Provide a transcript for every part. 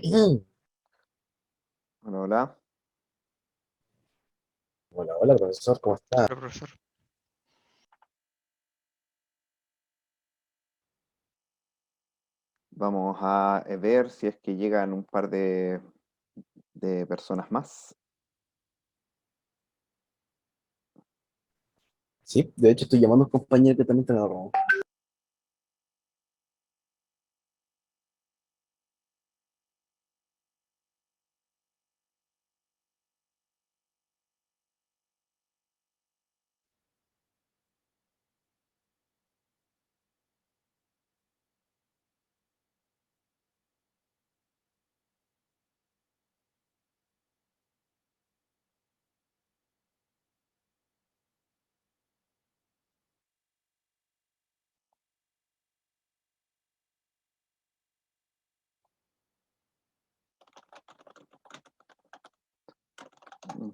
Hola, hola. Hola, hola, profesor, ¿cómo está? Hola, profesor. Vamos a ver si es que llegan un par de personas más. Sí, de hecho estoy llamando a un compañero que también te lo robó. Mm.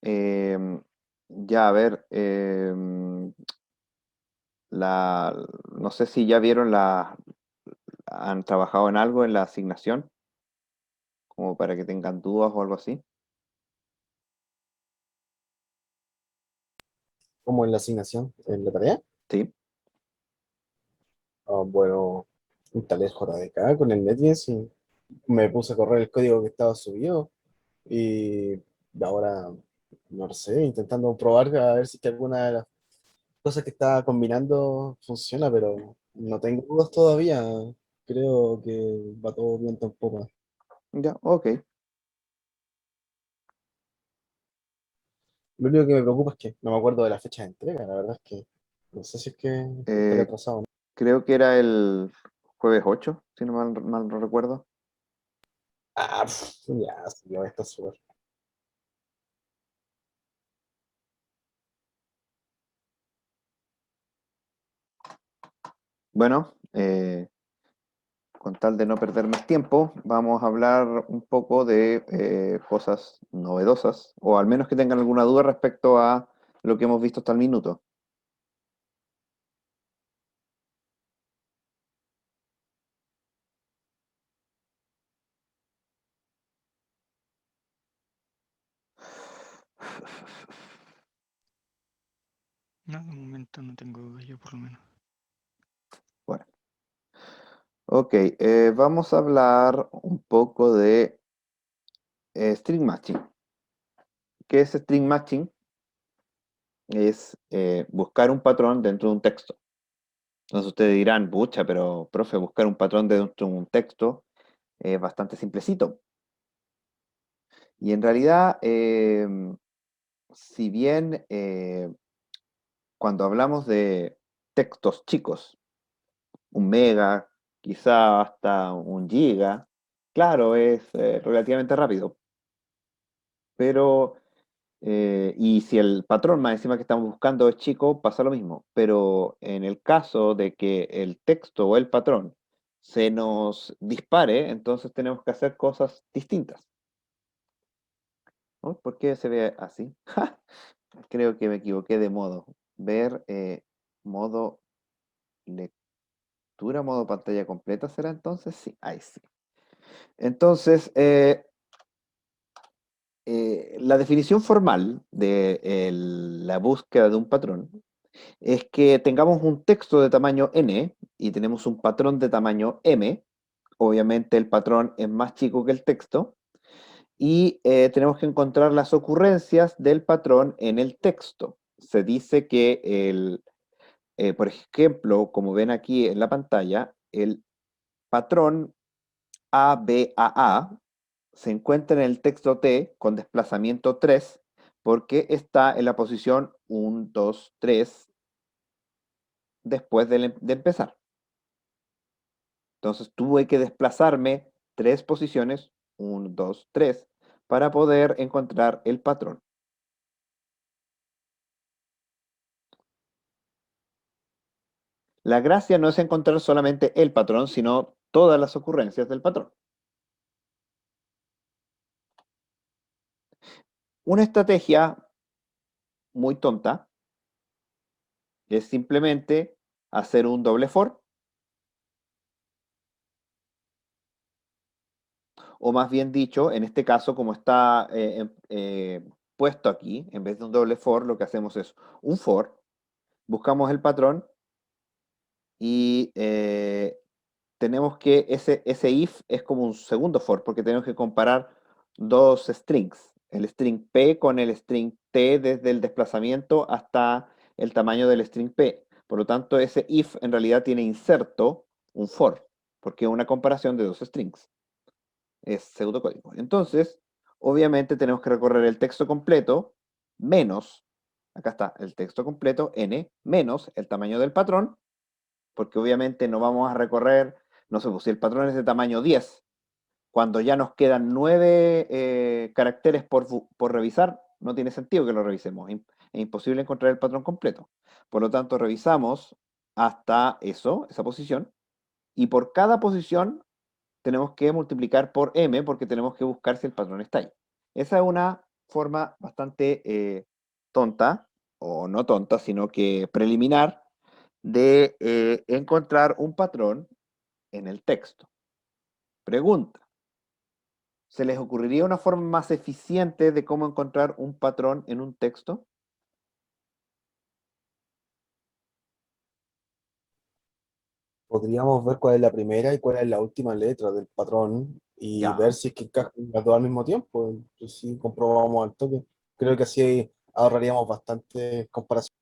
Em, ya, a ver, no sé si ya vieron han trabajado en algo en la asignación, como para que tengan dudas o algo así. ¿Cómo en la asignación? ¿En la tarea? Sí. Bueno, instalé JDK con el NetBeans y me puse a correr el código que estaba subido y ahora, no sé, intentando probar a ver si es que alguna de las cosas que estaba combinando funciona, pero no tengo dudas todavía. Creo que va todo bien tampoco. Ya, ok. Lo único que me preocupa es que no me acuerdo de la fecha de entrega, la verdad es que no sé si es que estaría Eh, atrasado. creo que era el jueves 8, si no mal no recuerdo. Ya, sí, ya está súper. Bueno, con tal de no perder más tiempo, vamos a hablar un poco de cosas novedosas, o al menos que tengan alguna duda respecto a lo que hemos visto hasta el minuto. No, de momento no tengo dudas yo por lo menos. Bueno, ok, vamos a hablar un poco de string matching. ¿Qué es string matching? Es buscar un patrón dentro de un texto. Entonces ustedes dirán, pucha, pero profe, buscar un patrón dentro de un texto es bastante simplecito. Y en realidad, si bien cuando hablamos de textos chicos, un mega, quizá hasta un giga, claro, es relativamente rápido. Pero, y si el patrón más encima que estamos buscando es chico, pasa lo mismo. Pero en el caso de que el texto o el patrón se nos dispare, entonces tenemos que hacer cosas distintas. ¿No? ¿Por qué se ve así? Creo que me equivoqué de modo. Ver modo lectura, modo pantalla completa, ¿será entonces? Sí, ahí sí. Entonces, la definición formal de la búsqueda de un patrón es que tengamos un texto de tamaño n y tenemos un patrón de tamaño m. Obviamente el patrón es más chico que el texto y tenemos que encontrar las ocurrencias del patrón en el texto. Se dice que por ejemplo, como ven aquí en la pantalla, el patrón ABAA se encuentra en el texto T con desplazamiento 3 porque está en la posición 1, 2, 3 después de empezar. Entonces tuve que desplazarme 3 posiciones, 1, 2, 3, para poder encontrar el patrón. La gracia no es encontrar solamente el patrón, sino todas las ocurrencias del patrón. Una estrategia muy tonta es simplemente hacer un doble for, o más bien dicho, en este caso, como está puesto aquí, en vez de un doble for, lo que hacemos es un for, buscamos el patrón y tenemos que ese if es como un segundo for, porque tenemos que comparar dos strings, el string P con el string T desde el desplazamiento hasta el tamaño del string P. Por lo tanto, ese if en realidad tiene inserto un for, porque es una comparación de dos strings. Es pseudocódigo. Entonces, obviamente tenemos que recorrer el texto completo menos, acá está el texto completo, n, menos el tamaño del patrón, porque obviamente no vamos a recorrer, no sé, pues si el patrón es de tamaño 10, cuando ya nos quedan 9 caracteres por revisar, no tiene sentido que lo revisemos. Es imposible encontrar el patrón completo. Por lo tanto, revisamos hasta eso, esa posición, y por cada posición tenemos que multiplicar por m porque tenemos que buscar si el patrón está ahí. Esa es una forma bastante tonta, o no tonta, sino que preliminar, de encontrar un patrón en el texto. Pregunta, ¿se les ocurriría una forma más eficiente de cómo encontrar un patrón en un texto? Podríamos ver cuál es la primera y cuál es la última letra del patrón y ver Ya. si es que encajan las dos al mismo tiempo. Entonces, si comprobamos al toque, creo que así ahorraríamos bastante comparación.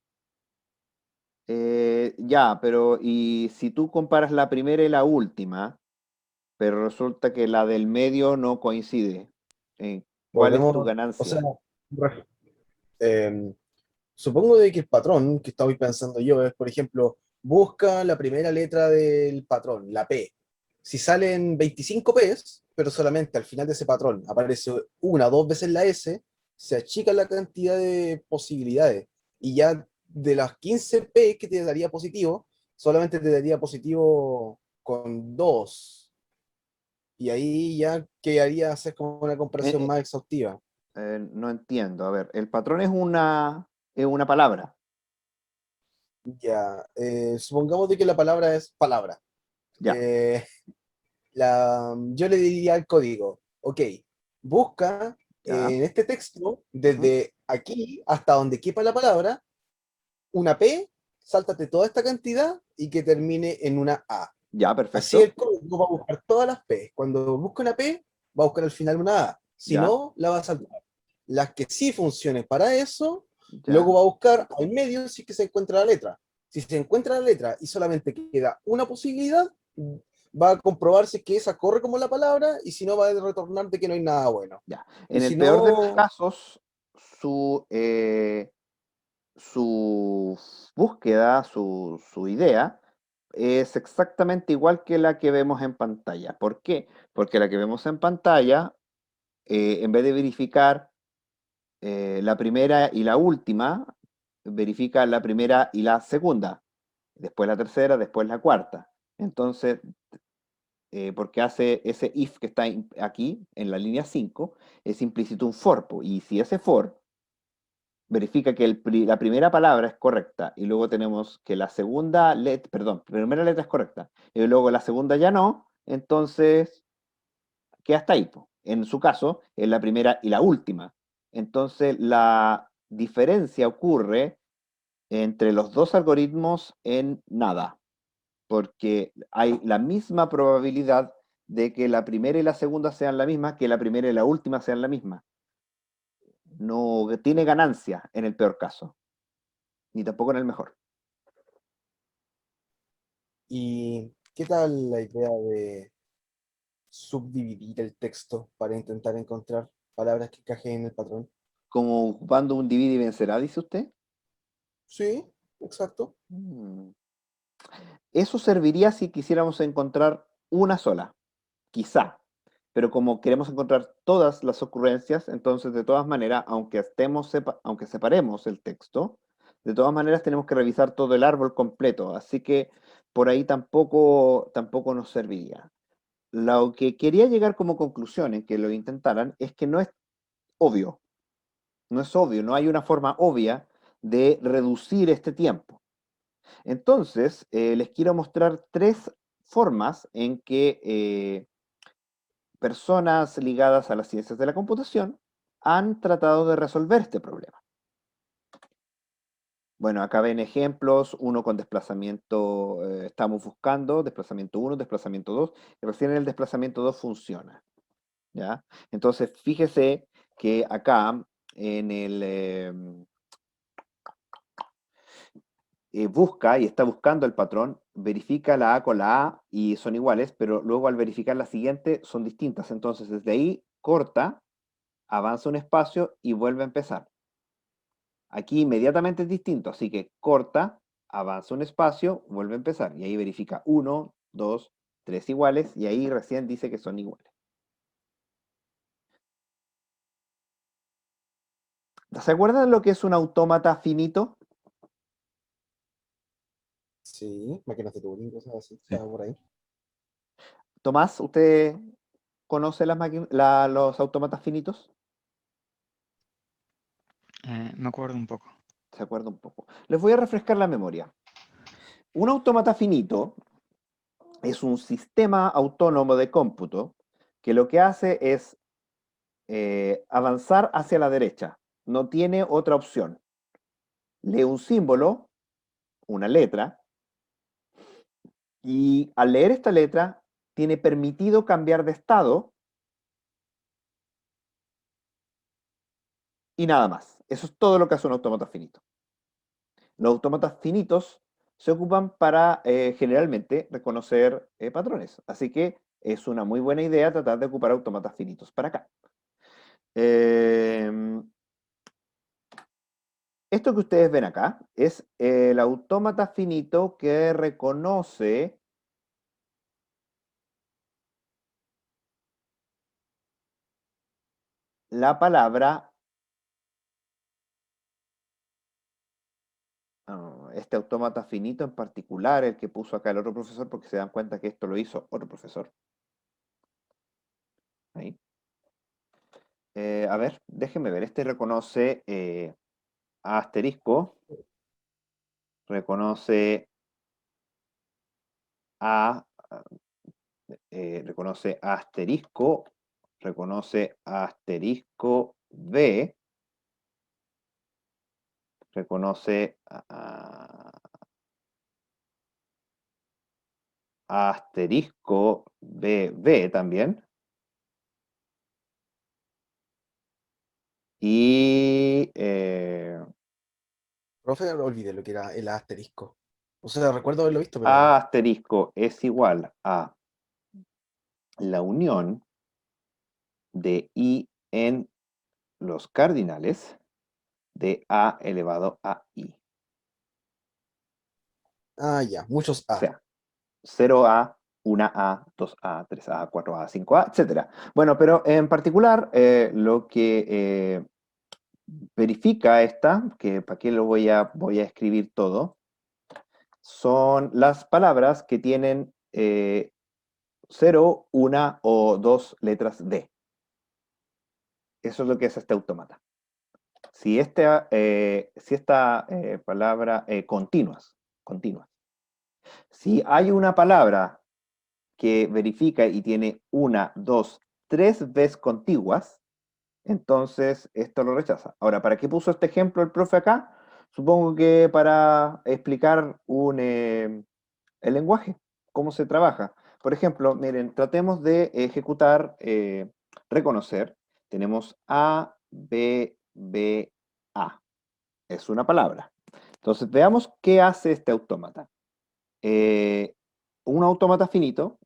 Ya, pero ¿y si tú comparas la primera y la última, pero resulta que la del medio no coincide? ¿Cuál es tu Podremos, o sea, ganancia? re- em, supongo de que el patrón que estoy pensando yo es, por ejemplo, busca la primera letra del patrón, la P. Si salen 25 P's, pero solamente al final de ese patrón aparece una o dos veces la S, se achica la cantidad de posibilidades. Y ya de las 15 P que te daría positivo, solamente te daría positivo con dos. Y ahí ya quedaría hacer como una Eh, comparación eh, más exhaustiva. no entiendo. A ver, el patrón es una palabra. Ya, supongamos de que la palabra es palabra. Ya, Eh, yo le diría al código, ok, busca ya, en este texto, ujú, desde aquí hasta donde quepa la palabra, una P, sáltate toda esta cantidad y que termine en una A. ya, Así perfecto. el código va a buscar todas las P. Cuando busca una P, va a buscar al final una A. Si Ya, no, la va a saltar. Las que sí funcionen para eso, ya. luego va a buscar al medio si es que se encuentra la letra. Si se encuentra la letra y solamente queda una posibilidad, va a comprobarse que esa corre como la palabra y si no va a retornar de que no hay nada bueno. Ya. Y En si el peor de los no, casos, su, eh, su búsqueda, su idea, es exactamente igual que la que vemos en pantalla. ¿Por qué? Porque la que vemos en pantalla, en vez de verificar la primera y la última, verifica la primera y la segunda, después la tercera, después la cuarta. Entonces, porque hace ese if que está aquí, en la línea 5 es implícito un for, po, y si ese for verifica que la primera palabra es correcta y luego tenemos que la segunda letra, perdón, la primera letra es correcta y luego la segunda ya no, entonces queda hasta ahí, po. En su caso, es la primera y la última. Entonces, la diferencia ocurre entre los dos algoritmos en nada, porque hay la misma probabilidad de que la primera y la segunda sean la misma que la primera y la última sean la misma. No tiene ganancia en el peor caso, ni tampoco en el mejor. ¿y qué tal la idea de subdividir el texto para intentar encontrar palabras que encajen en el patrón? Como ocupando un divide y vencerá, dice usted. Sí, exacto. Mm. Eso serviría si quisiéramos encontrar una sola, quizá. Pero como queremos encontrar todas las ocurrencias, entonces de todas maneras, aunque separemos el texto, de todas maneras tenemos que revisar todo el árbol completo. Así que por ahí tampoco nos serviría. Lo que quería llegar como conclusión en que lo intentaran es que no es obvio, no es obvio, no hay una forma obvia de reducir este tiempo. Entonces, les quiero mostrar tres formas en que personas ligadas a las ciencias de la computación han tratado de resolver este problema. Bueno, acá ven ejemplos, uno con desplazamiento, estamos buscando desplazamiento 1, desplazamiento 2, y recién el desplazamiento 2 funciona, ¿ya? Entonces, fíjese que acá en el, busca y está buscando el patrón, verifica la A con la A y son iguales, pero luego al verificar la siguiente son distintas. Entonces, desde ahí corta, avanza un espacio y vuelve a empezar. Aquí inmediatamente es distinto, así que corta, avanza un espacio, vuelve a empezar. Y ahí verifica 1, 2, 3 iguales y ahí recién dice que son iguales. ¿Se acuerdan lo que es un autómata finito? Sí, máquinas de Turing, cosas así, Sí. estaba por ahí. Tomás, ¿usted conoce los autómatas finitos? Me acuerdo un poco. ¿Se acuerda un poco? Les voy a refrescar la memoria. Un autómata finito es un sistema autónomo de cómputo que lo que hace es avanzar hacia la derecha. No tiene otra opción. Lee un símbolo, una letra, y al leer esta letra tiene permitido cambiar de estado y nada más. Eso es todo lo que hace un autómata finito. Los autómatas finitos se ocupan para generalmente reconocer patrones. Así que es una muy buena idea tratar de ocupar autómatas finitos para acá. Esto que ustedes ven acá es el autómata finito que reconoce la palabra, este autómata finito en particular, el que puso acá el otro profesor, porque se dan cuenta que esto lo hizo otro profesor. Ahí. A ver, déjenme ver, este reconoce asterisco, reconoce A, reconoce asterisco, reconoce asterisco B, reconoce asterisco BB también. Y Profe, olvidé lo que era el asterisco. O sea, recuerdo haberlo visto, pero A asterisco es igual a la unión de I en los cardinales de A elevado a I. ya, muchos O A. sea, 0A, 1A, 2A, 3A, 4A, 5A, etcétera. Bueno, pero en particular lo que verifica esta, que para qué lo voy a escribir todo, son las palabras que tienen 0, 1 o 2 letras D. Eso es lo que es este autómata. Si esta palabra, continuas. Si hay una palabra que verifica y tiene 1, 2, 3 veces contiguas, entonces esto lo rechaza. Ahora, ¿para qué puso este ejemplo el profe acá? Supongo que para explicar el lenguaje, cómo se trabaja. Por ejemplo, miren, tratemos de ejecutar, reconocer. Tenemos A, B, B, A. Es una palabra. Entonces, veamos qué hace este autómata. Eh, un autómata finito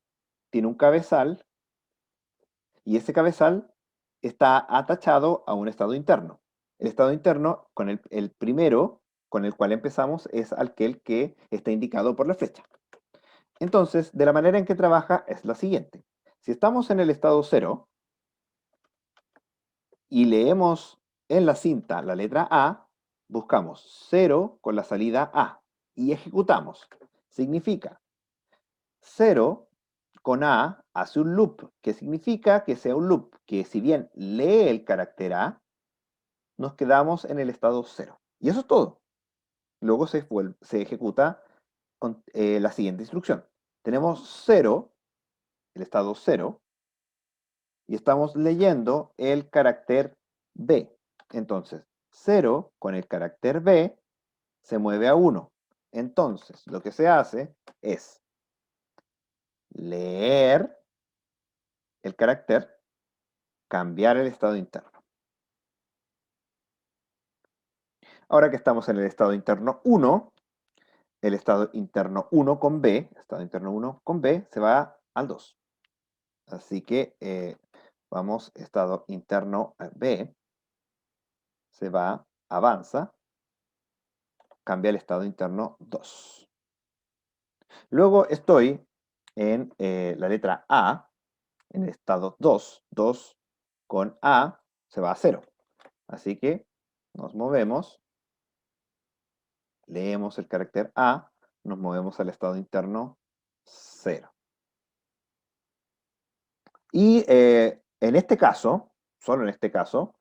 tiene un cabezal y ese cabezal está atachado a un estado interno. El estado interno, con el primero con el cual empezamos, es aquel que está indicado por la flecha. Entonces, de la manera en que trabaja es la siguiente. Si estamos en el estado 0 y leemos en la cinta la letra A, buscamos 0 con la salida A y ejecutamos. Significa 0 con A hace un loop, que significa que sea un loop que si bien lee el carácter A, nos quedamos en el estado 0. Y eso es todo. Luego se ejecuta con la siguiente instrucción. Tenemos 0, el estado 0, y estamos leyendo el carácter B. Entonces, 0 con el carácter B se mueve a 1. Entonces, lo que se hace es leer el carácter, cambiar el estado interno. Ahora que estamos en el estado interno 1, el estado interno 1 con B, estado interno 1 con B, se va al 2. Así que vamos, estado interno B, se va, avanza, cambia el estado interno 2. Luego estoy en la letra A, en el estado 2. 2 con A se va a 0. Así que nos movemos, leemos el carácter A, nos movemos al estado interno 0. Y en este caso, solo en este caso,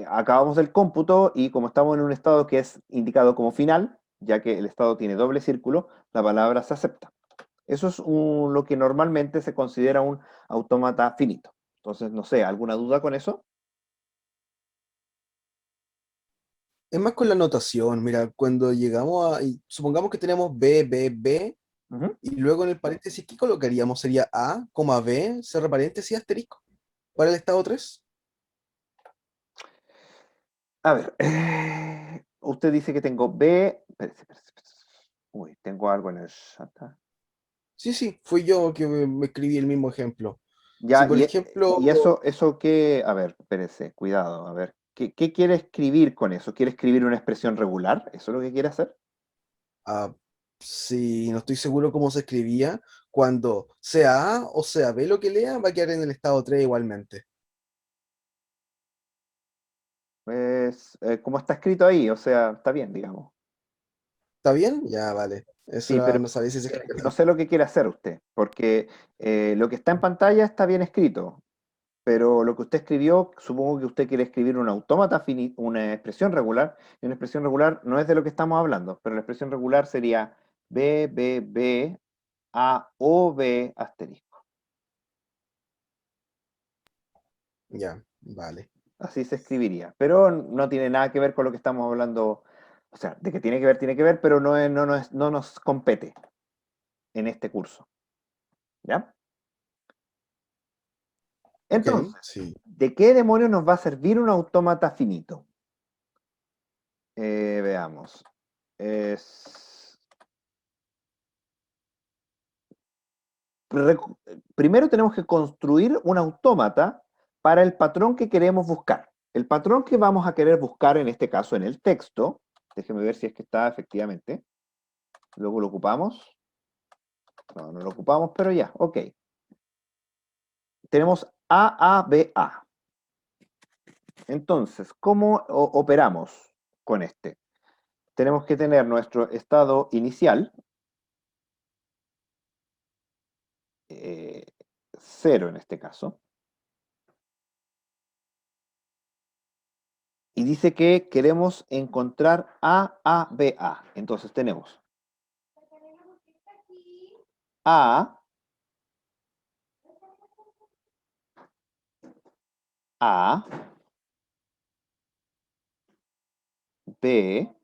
acabamos el cómputo y como estamos en un estado que es indicado como final, ya que el estado tiene doble círculo, la palabra se acepta. Eso es lo que normalmente se considera un autómata finito. Entonces, no sé, ¿alguna duda con eso? Es más con la notación, mira, cuando llegamos a, supongamos que tenemos B, B, B, Ujú. y luego en el paréntesis, ¿qué colocaríamos? ¿Sería A, coma B, cierre paréntesis, asterisco? ¿Para el estado 3? A ver, usted dice que tengo B. Espérese. Uy, tengo algo en el chat. Sí, sí, fui yo que me escribí el mismo ejemplo. Si Ya, por ejemplo, y eso qué, a ver, espérese, cuidado, a ver, ¿qué quiere escribir con eso? ¿Quiere escribir una expresión regular? ¿Eso es lo que quiere hacer? ah, si no estoy seguro cómo se escribía, cuando sea A o sea B lo que lea, va a quedar en el estado 3 igualmente. Pues, como está escrito ahí, o sea, está bien, digamos. ¿Está bien? Ya, vale. Eso Sí, pero no sabía si se es escribía que no así. sé lo que quiere hacer usted, porque lo que está en pantalla está bien escrito, pero lo que usted escribió, supongo que usted quiere escribir un autómata una expresión regular, y una expresión regular no es de lo que estamos hablando, pero la expresión regular sería B, B, B, A, O, B, asterisco. Ya, vale. Así se escribiría, pero no tiene nada que ver con lo que estamos hablando, o sea, de que tiene que ver, pero no nos compete en este curso, ¿ya? Ok, Entonces, sí. ¿de qué demonios nos va a servir un autómata finito? Veamos. Es- Primero tenemos que construir un autómata para el patrón que queremos buscar. El patrón que vamos a querer buscar, en este caso en el texto, déjeme ver si es que está efectivamente, luego lo ocupamos. No lo ocupamos, pero ya, ok. Tenemos A, A, B, A. Entonces, ¿cómo operamos con este? Tenemos que tener nuestro estado inicial, 0 en este caso, y dice que queremos encontrar A, B, A. Entonces tenemos A, A, B,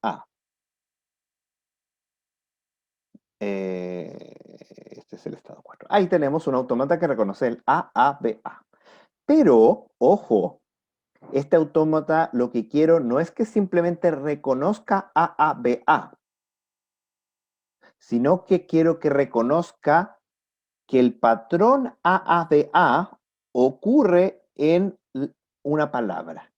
A. Este es el estado 4. Ahí tenemos un autómata que reconoce el A, B, A. Pero, ojo, este autómata lo que quiero no es que simplemente reconozca A, B, A, sino que quiero que reconozca que el patrón A, B, A ocurre en una palabra.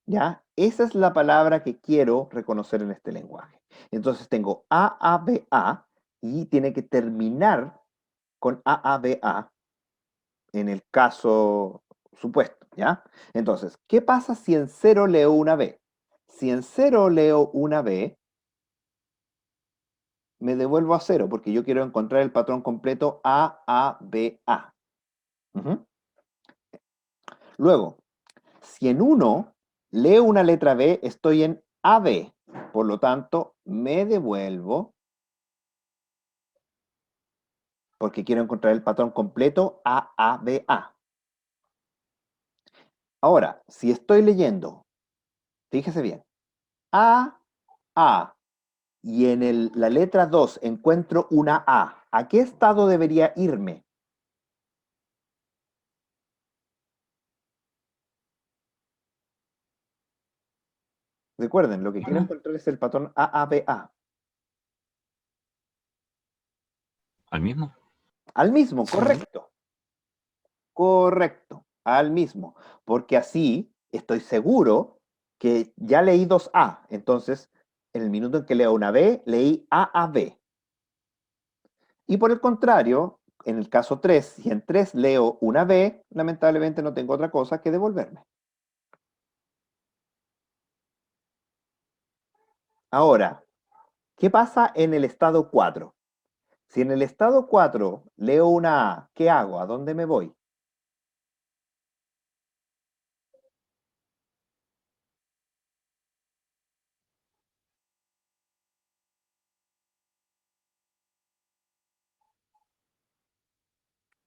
¿Ya? Esa es la palabra que quiero reconocer en este lenguaje. Entonces tengo AABA y tiene que terminar con AABA en el caso supuesto, ¿ya? Entonces, ¿qué pasa si en 0 leo una B? Si en 0 leo una B, me devuelvo a 0 porque yo quiero encontrar el patrón completo AABA. Ujú. Luego, si en 1 leo una letra B, estoy en AB. Por lo tanto, me devuelvo porque quiero encontrar el patrón completo AABA. Ahora, si estoy leyendo, fíjese bien, A, A, y en la letra 2 encuentro una ¿a qué estado debería irme? Recuerden, lo que quiero encontrar es el patrón AABA. ¿Al mismo? Al mismo, Sí. correcto. Correcto, al mismo. Porque así estoy seguro que ya leí dos A. Entonces, en el minuto en que leo una B, leí AAB. Y por el contrario, en el caso 3, si en 3 leo una B, lamentablemente no tengo otra cosa que devolverme. Ahora, ¿qué pasa en el estado 4? Si en el estado 4 leo una A, ¿qué hago? ¿A dónde me voy?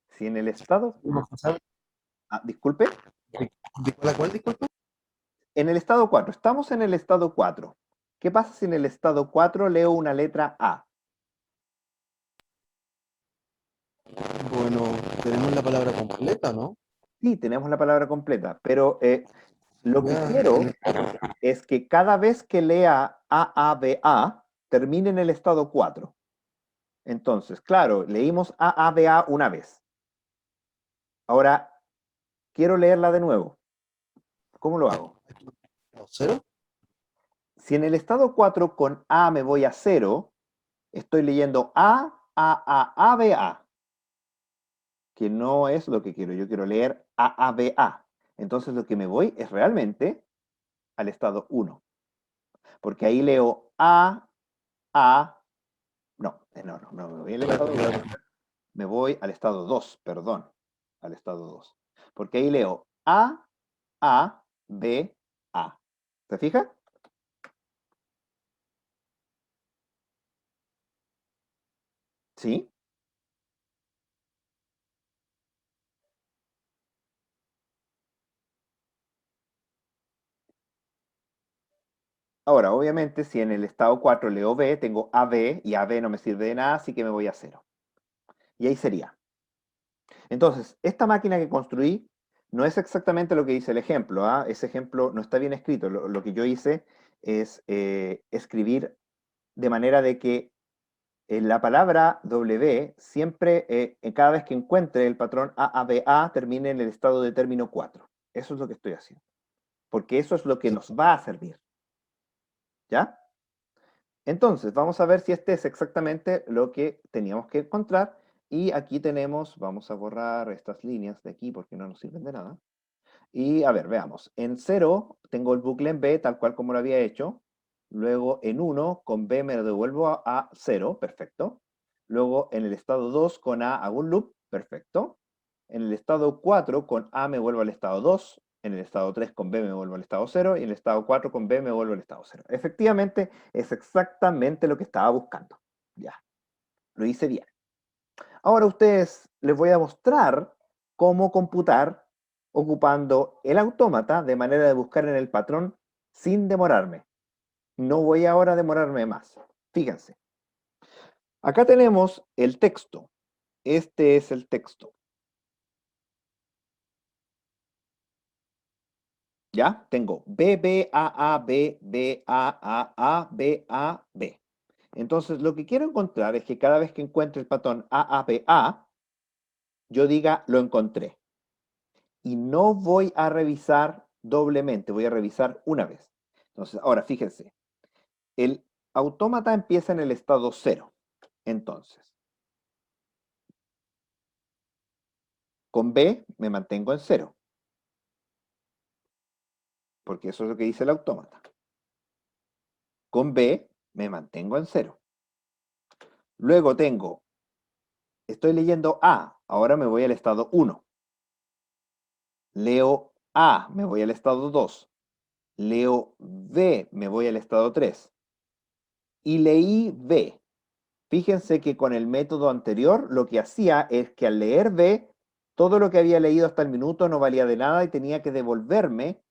Si en el estado... disculpe. ¿De cuál a cuál, disculpa? En el estado 4, estamos en el estado 4. ¿Qué pasa si en el estado 4 leo una letra A? Bueno, tenemos la palabra completa, ¿no? Sí, tenemos la palabra completa, pero lo que Ya, quiero es que cada vez que lea AABA, termine en el estado 4. Entonces, claro, leímos AABA una vez. Ahora, quiero leerla de nuevo. ¿Cómo lo hago? ¿cero? Si en el estado 4 con A me voy a 0, estoy leyendo AABA, que no es lo que quiero. Yo quiero leer AABA. Entonces lo que me voy es realmente al estado 1, porque ahí leo no, me voy al estado 2. Me voy al estado 2, perdón, al estado 2. Porque ahí leo AABA. ¿Se fija? Sí. Ahora, obviamente, si en el estado 4 leo B, tengo AB y AB no me sirve de nada, así que me voy a 0. Y ahí sería. Entonces, esta máquina que construí no es exactamente lo que dice el ejemplo. Ese ejemplo no está bien escrito. Lo que yo hice es escribir de manera de que la palabra W siempre, cada vez que encuentre el patrón AABA, termine en el estado de término 4. Eso es lo que estoy haciendo. Porque eso es lo que nos va a servir. ¿Ya? Entonces, vamos a ver si este es exactamente lo que teníamos que encontrar. Y aquí tenemos, vamos a borrar estas líneas de aquí porque no nos sirven de nada. Y a ver, veamos. En 0 tengo el bucle en B tal cual como lo había hecho. Luego en 1 con B me lo devuelvo a 0, perfecto. Luego en el estado 2 con A hago un loop, perfecto. En el estado 4 con A me vuelvo al estado 2. En el estado 3 con B me vuelvo al estado 0. Y en el estado 4 con B me vuelvo al estado 0. Efectivamente, es exactamente lo que estaba buscando. Ya, lo hice bien. Ahora a ustedes les voy a mostrar cómo computar ocupando el autómata de manera de buscar en el patrón sin demorarme. No voy ahora a demorarme más. Fíjense. Acá tenemos el texto. Este es el texto. ¿Ya? Tengo B, B, A, A, B, B, A, B, A, B. Entonces, lo que quiero encontrar es que cada vez que encuentre el patrón A, B, A, yo diga lo encontré. Y no voy a revisar doblemente, voy a revisar una vez. Entonces, ahora fíjense, el autómata empieza en el estado 0. Entonces, con B me mantengo en 0, porque eso es lo que dice el autómata. Con B me mantengo en 0. Luego estoy leyendo A, ahora me voy al estado 1. Leo A, me voy al estado 2. Leo B, me voy al estado 3. Y leí B. Fíjense que con el método anterior lo que hacía es que al leer B, todo lo que había leído hasta el minuto no valía de nada y tenía que devolverme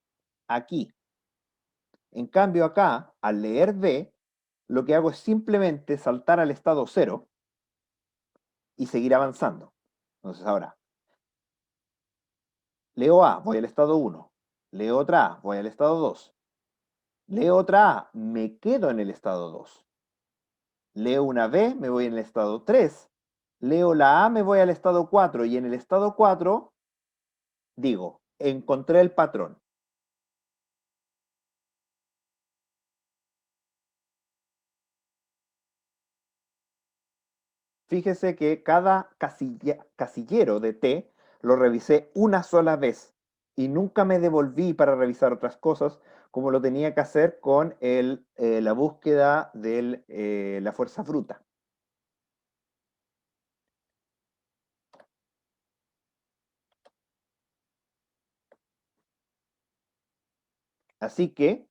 aquí. En cambio acá, al leer B, lo que hago es simplemente saltar al estado 0 y seguir avanzando. Entonces ahora, leo A, voy al estado 1. Leo otra A, voy al estado 2. Leo otra A, me quedo en el estado 2. Leo una B, me voy en el estado 3. Leo la A, me voy al estado 4. Y en el estado 4, digo, encontré el patrón. Fíjese que cada casillero de T lo revisé una sola vez y nunca me devolví para revisar otras cosas como lo tenía que hacer con la búsqueda de la fuerza bruta. Así que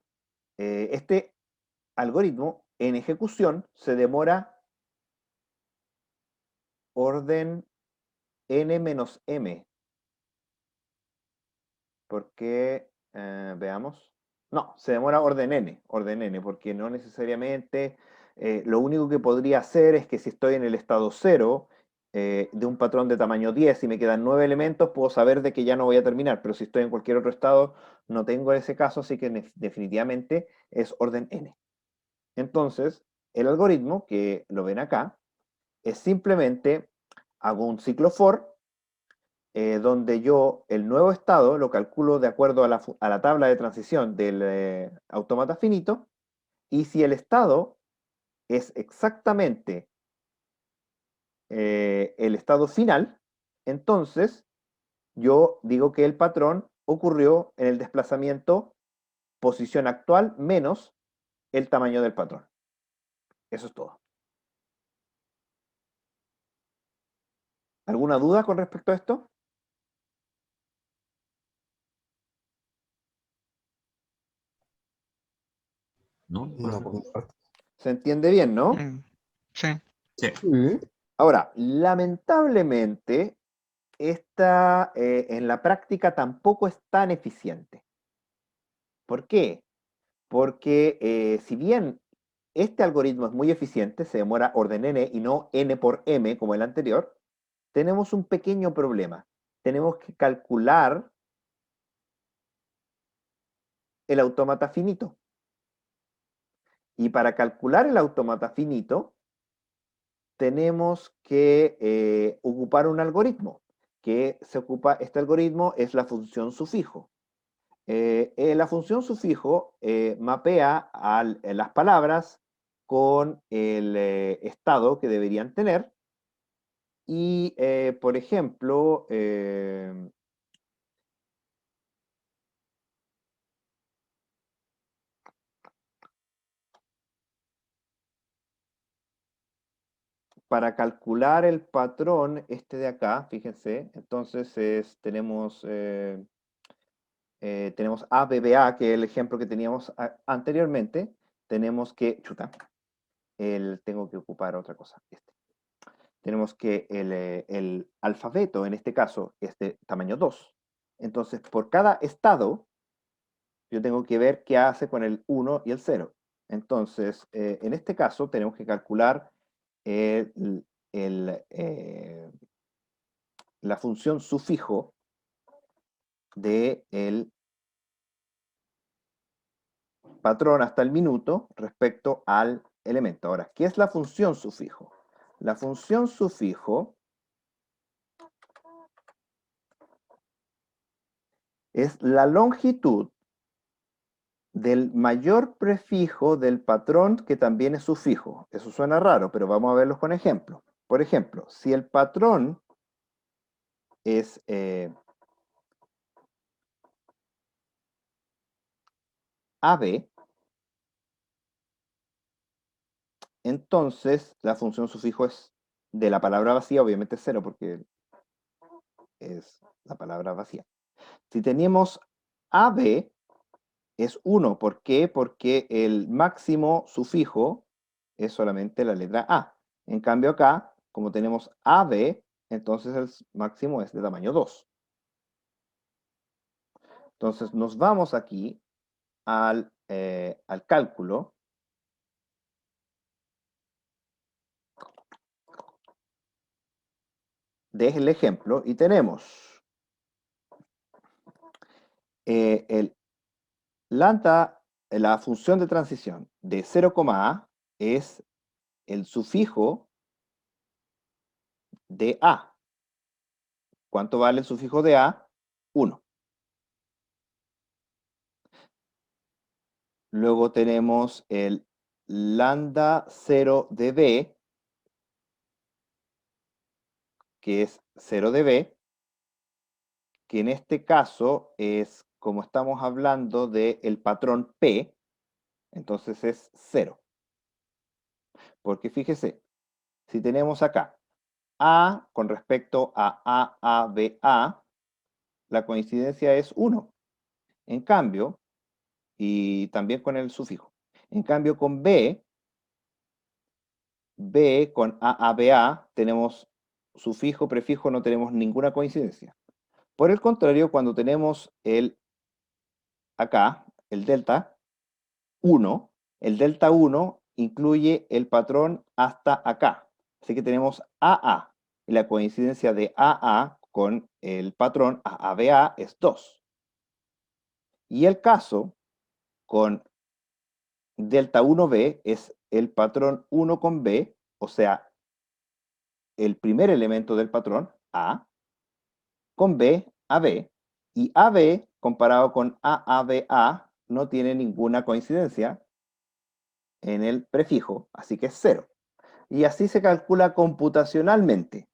este algoritmo en ejecución se demora orden n-m. Porque, veamos. No, se demora orden n, porque no necesariamente, lo único que podría hacer es que si estoy en el estado 0 de un patrón de tamaño 10 y me quedan 9 elementos, puedo saber de que ya no voy a terminar, pero si estoy en cualquier otro estado, no tengo ese caso, así que definitivamente es orden n. Entonces, el algoritmo, que lo ven acá, es simplemente, hago un ciclo for, donde yo el nuevo estado lo calculo de acuerdo a la tabla de transición del autómata finito, y si el estado es exactamente el estado final, entonces yo digo que el patrón ocurrió en el desplazamiento posición actual menos el tamaño del patrón. Eso es todo. ¿Alguna duda con respecto a esto? ¿No? No, por mi parte. ¿Se entiende bien, no? Sí. Sí. Sí. Ahora, lamentablemente, esta en la práctica tampoco es tan eficiente. ¿Por qué? Porque si bien este algoritmo es muy eficiente, se demora orden n y no n por m como el anterior, tenemos un pequeño problema. Tenemos que calcular el autómata finito. Y para calcular el autómata finito, tenemos que ocupar un algoritmo. Este algoritmo es la función sufijo. La función sufijo mapea las palabras con el estado que deberían tener y, por ejemplo, para calcular el patrón este de acá, fíjense, entonces tenemos ABBA, que es el ejemplo que teníamos anteriormente, tenemos que, tengo que ocupar otra cosa, tenemos que el alfabeto, en este caso, es de tamaño 2. Entonces, por cada estado, yo tengo que ver qué hace con el 1 y el 0. Entonces, en este caso, tenemos que calcular el- la función sufijo del patrón hasta el minuto respecto al elemento. Ahora, ¿qué es la función sufijo? La función sufijo es la longitud del mayor prefijo del patrón que también es sufijo. Eso suena raro, pero vamos a verlos con ejemplos. Por ejemplo, si el patrón es AB, entonces la función sufijo es de la palabra vacía, obviamente es 0 porque es la palabra vacía. Si tenemos AB, es 1. ¿Por qué? Porque el máximo sufijo es solamente la letra A. En cambio acá, como tenemos AB, entonces el máximo es de tamaño 2. Entonces nos vamos aquí al cálculo. Del ejemplo y tenemos lambda, la función de transición de 0,a es el sufijo de a. ¿Cuánto vale el sufijo de a? 1. Luego tenemos el lambda 0 de b, que es 0 de b, que en este caso es, como estamos hablando del patrón P, entonces es 0. Porque fíjese, si tenemos acá A con respecto a AABA, la coincidencia es 1. En cambio, y también con el sufijo. En cambio, con B con AABA, tenemos sufijo, prefijo, no tenemos ninguna coincidencia. Por el contrario, cuando tenemos acá, el delta 1, el delta 1 incluye el patrón hasta acá. Así que tenemos AA. Y la coincidencia de AA con el patrón AABA es 2. Y el caso con delta 1B es el patrón 1 con B, o sea, el primer elemento del patrón, A, con B, AB, y AB comparado con AABA no tiene ninguna coincidencia en el prefijo, así que es 0. Y así se calcula computacionalmente.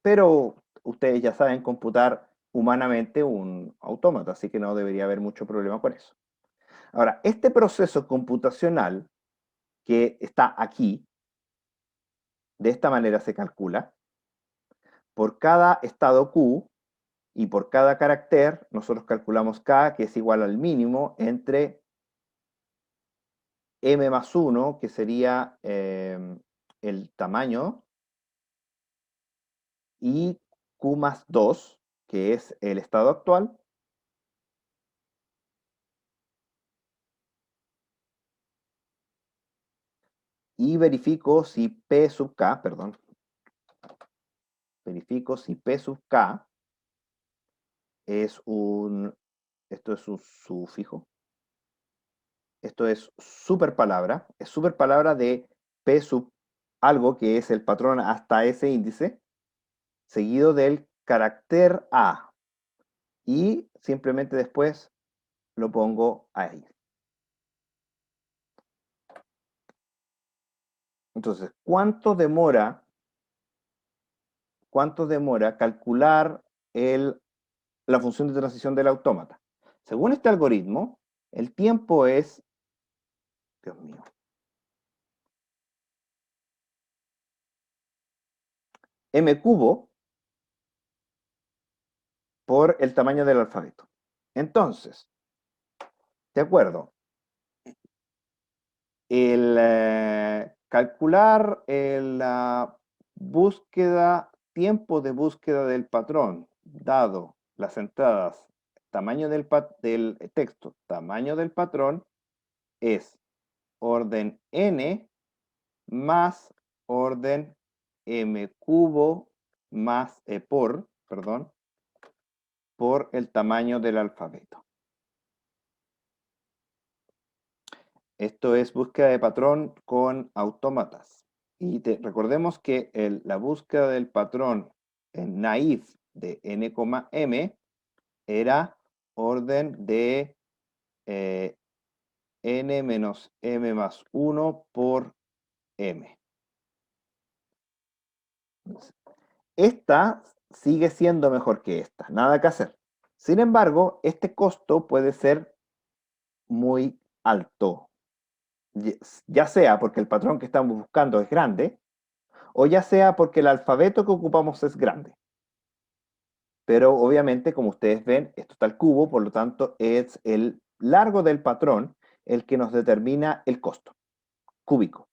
Pero ustedes ya saben computar humanamente un autómata, así que no debería haber mucho problema con eso. Ahora, este proceso computacional que está aquí, de esta manera se calcula, por cada estado Q y por cada carácter, nosotros calculamos K, que es igual al mínimo, entre M más 1, que sería el tamaño, y Q más 2, que es el estado actual, y verifico si P sub K, perdón, verifico si P sub K es esto es un sufijo, esto es superpalabra, es superpalabra de P sub algo que es el patrón hasta ese índice, seguido del carácter A. Y simplemente después lo pongo ahí. Entonces, ¿cuánto demora calcular la función de transición del autómata? Según este algoritmo, el tiempo es, Dios mío, m cubo por el tamaño del alfabeto. Entonces, de acuerdo, calcular la tiempo de búsqueda del patrón, dado las entradas, tamaño del texto, tamaño del patrón, es orden n más orden m cubo más por el tamaño del alfabeto. Esto es búsqueda de patrón con autómatas. Y recordemos que la búsqueda del patrón en naive de n, m era orden de n menos m más 1 por m. Esta sigue siendo mejor que esta, nada que hacer. Sin embargo, este costo puede ser muy alto, ya sea porque el patrón que estamos buscando es grande, o ya sea porque el alfabeto que ocupamos es grande. Pero obviamente, como ustedes ven, esto está al cubo, por lo tanto es el largo del patrón el que nos determina el costo cúbico.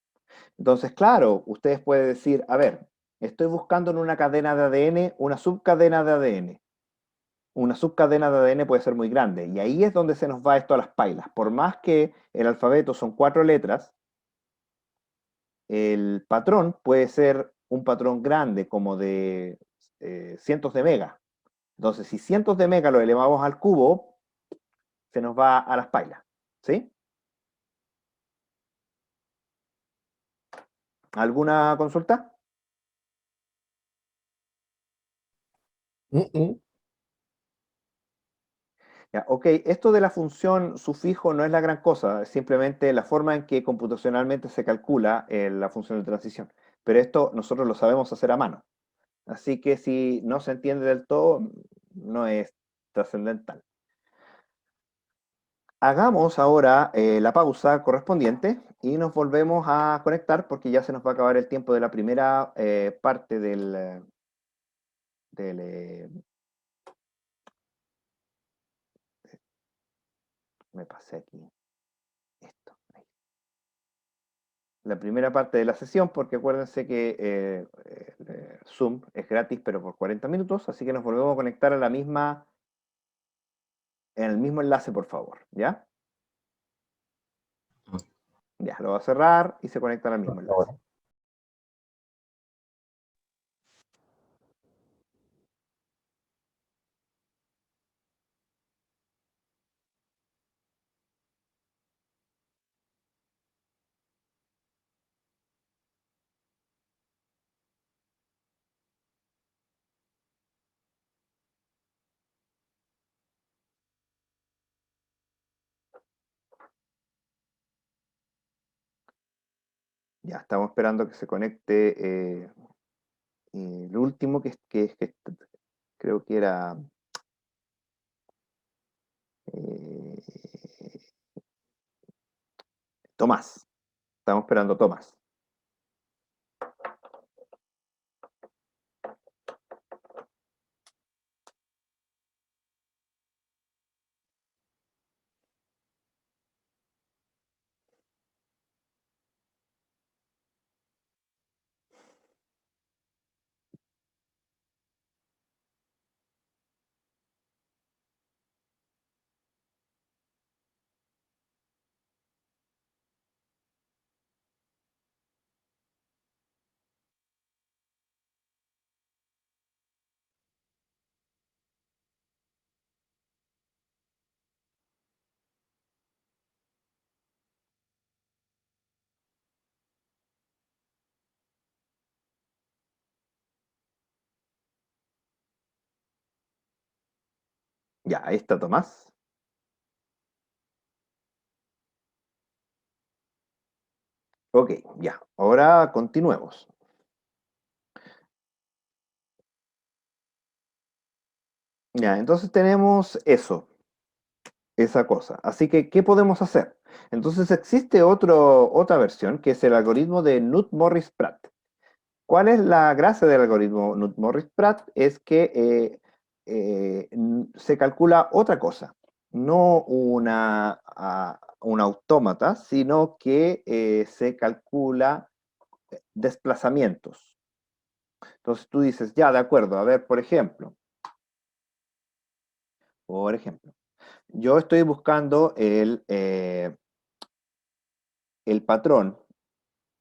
Entonces, claro, ustedes pueden decir, a ver, estoy buscando en una cadena de ADN una subcadena de ADN. Una subcadena de ADN puede ser muy grande, y ahí es donde se nos va esto a las pailas. Por más que el alfabeto son 4 letras, el patrón puede ser un patrón grande, como de cientos de megas. Entonces, si cientos de megas lo elevamos al cubo, se nos va a las pailas. ¿Sí? ¿Alguna consulta? Mm, mm. Ya, ok, esto de la función sufijo no es la gran cosa, es simplemente la forma en que computacionalmente se calcula la función de transición. Pero esto nosotros lo sabemos hacer a mano. Así que si no se entiende del todo, no es trascendental. Hagamos ahora la pausa correspondiente y nos volvemos a conectar porque ya se nos va a acabar el tiempo de la primera parte del, me pasé aquí. Esto. Ahí. La primera parte de la sesión, porque acuérdense que Zoom es gratis, pero por 40 minutos, así que nos volvemos a conectar a la misma, en el mismo enlace, por favor, ¿ya? Ya, lo va a cerrar y se conectan al mismo enlace. Ahora. Ya, estamos esperando que se conecte el último, que creo que era eh, Tomás. Estamos esperando a Tomás. Ya, ahí está Tomás. Ok, ya. Ahora continuemos. Ya, entonces tenemos eso, esa cosa. Así que, ¿qué podemos hacer? Entonces existe otra versión que es el algoritmo de Knuth-Morris-Pratt. ¿Cuál es la gracia del algoritmo Knuth-Morris-Pratt? Es que se calcula otra cosa, no un autómata, sino que se calcula desplazamientos. Entonces tú dices, ya, de acuerdo, a ver, por ejemplo, yo estoy buscando el patrón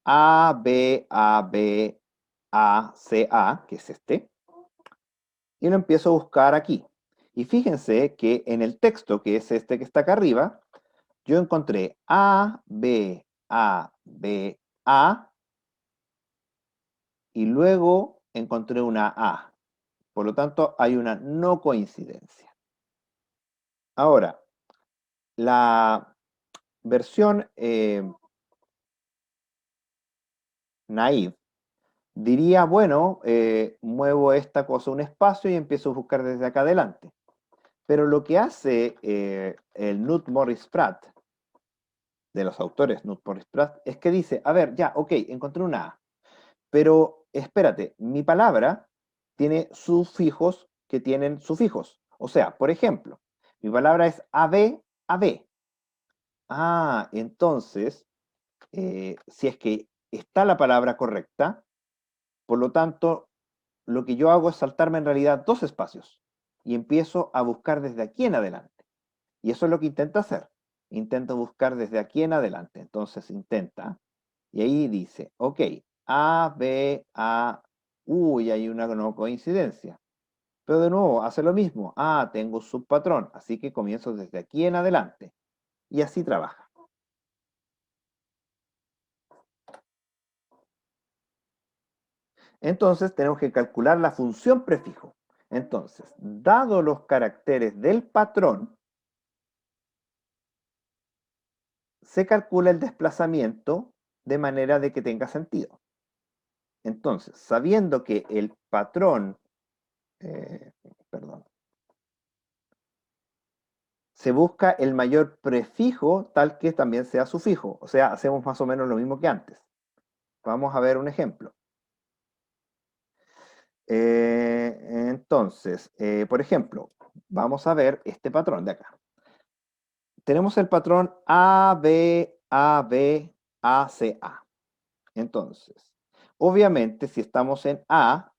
A, B, A, B, A, C, A, que es este, y lo empiezo a buscar aquí. Y fíjense que en el texto, que es este que está acá arriba, yo encontré A, B, A, B, A, y luego encontré una A. Por lo tanto, hay una no coincidencia. Ahora, la versión naive diría, bueno, muevo esta cosa un espacio y empiezo a buscar desde acá adelante. Pero lo que hace el Knut Morris Pratt, de los autores Knut Morris Pratt, es que dice, a ver, ya, ok, encontré una A, pero espérate, mi palabra tiene sufijos que tienen sufijos. O sea, por ejemplo, mi palabra es AB, AB. Ah, entonces, si es que está la palabra correcta, por lo tanto, lo que yo hago es saltarme en realidad dos espacios y empiezo a buscar desde aquí en adelante. Y eso es lo que intenta hacer. Intenta buscar desde aquí en adelante. Entonces intenta, y ahí dice, ok, A, B, A, uy, hay una no coincidencia. Pero de nuevo, hace lo mismo. Ah, tengo subpatrón, así que comienzo desde aquí en adelante. Y así trabaja. Entonces tenemos que calcular la función prefijo. Entonces, dado los caracteres del patrón, se calcula el desplazamiento de manera de que tenga sentido. Entonces, sabiendo que el patrón, perdón, se busca el mayor prefijo tal que también sea sufijo. O sea, hacemos más o menos lo mismo que antes. Vamos a ver un ejemplo. Entonces, por ejemplo, vamos a ver este patrón de acá. Tenemos el patrón A, B, A, B, A, C, A. Entonces, obviamente, si estamos en A,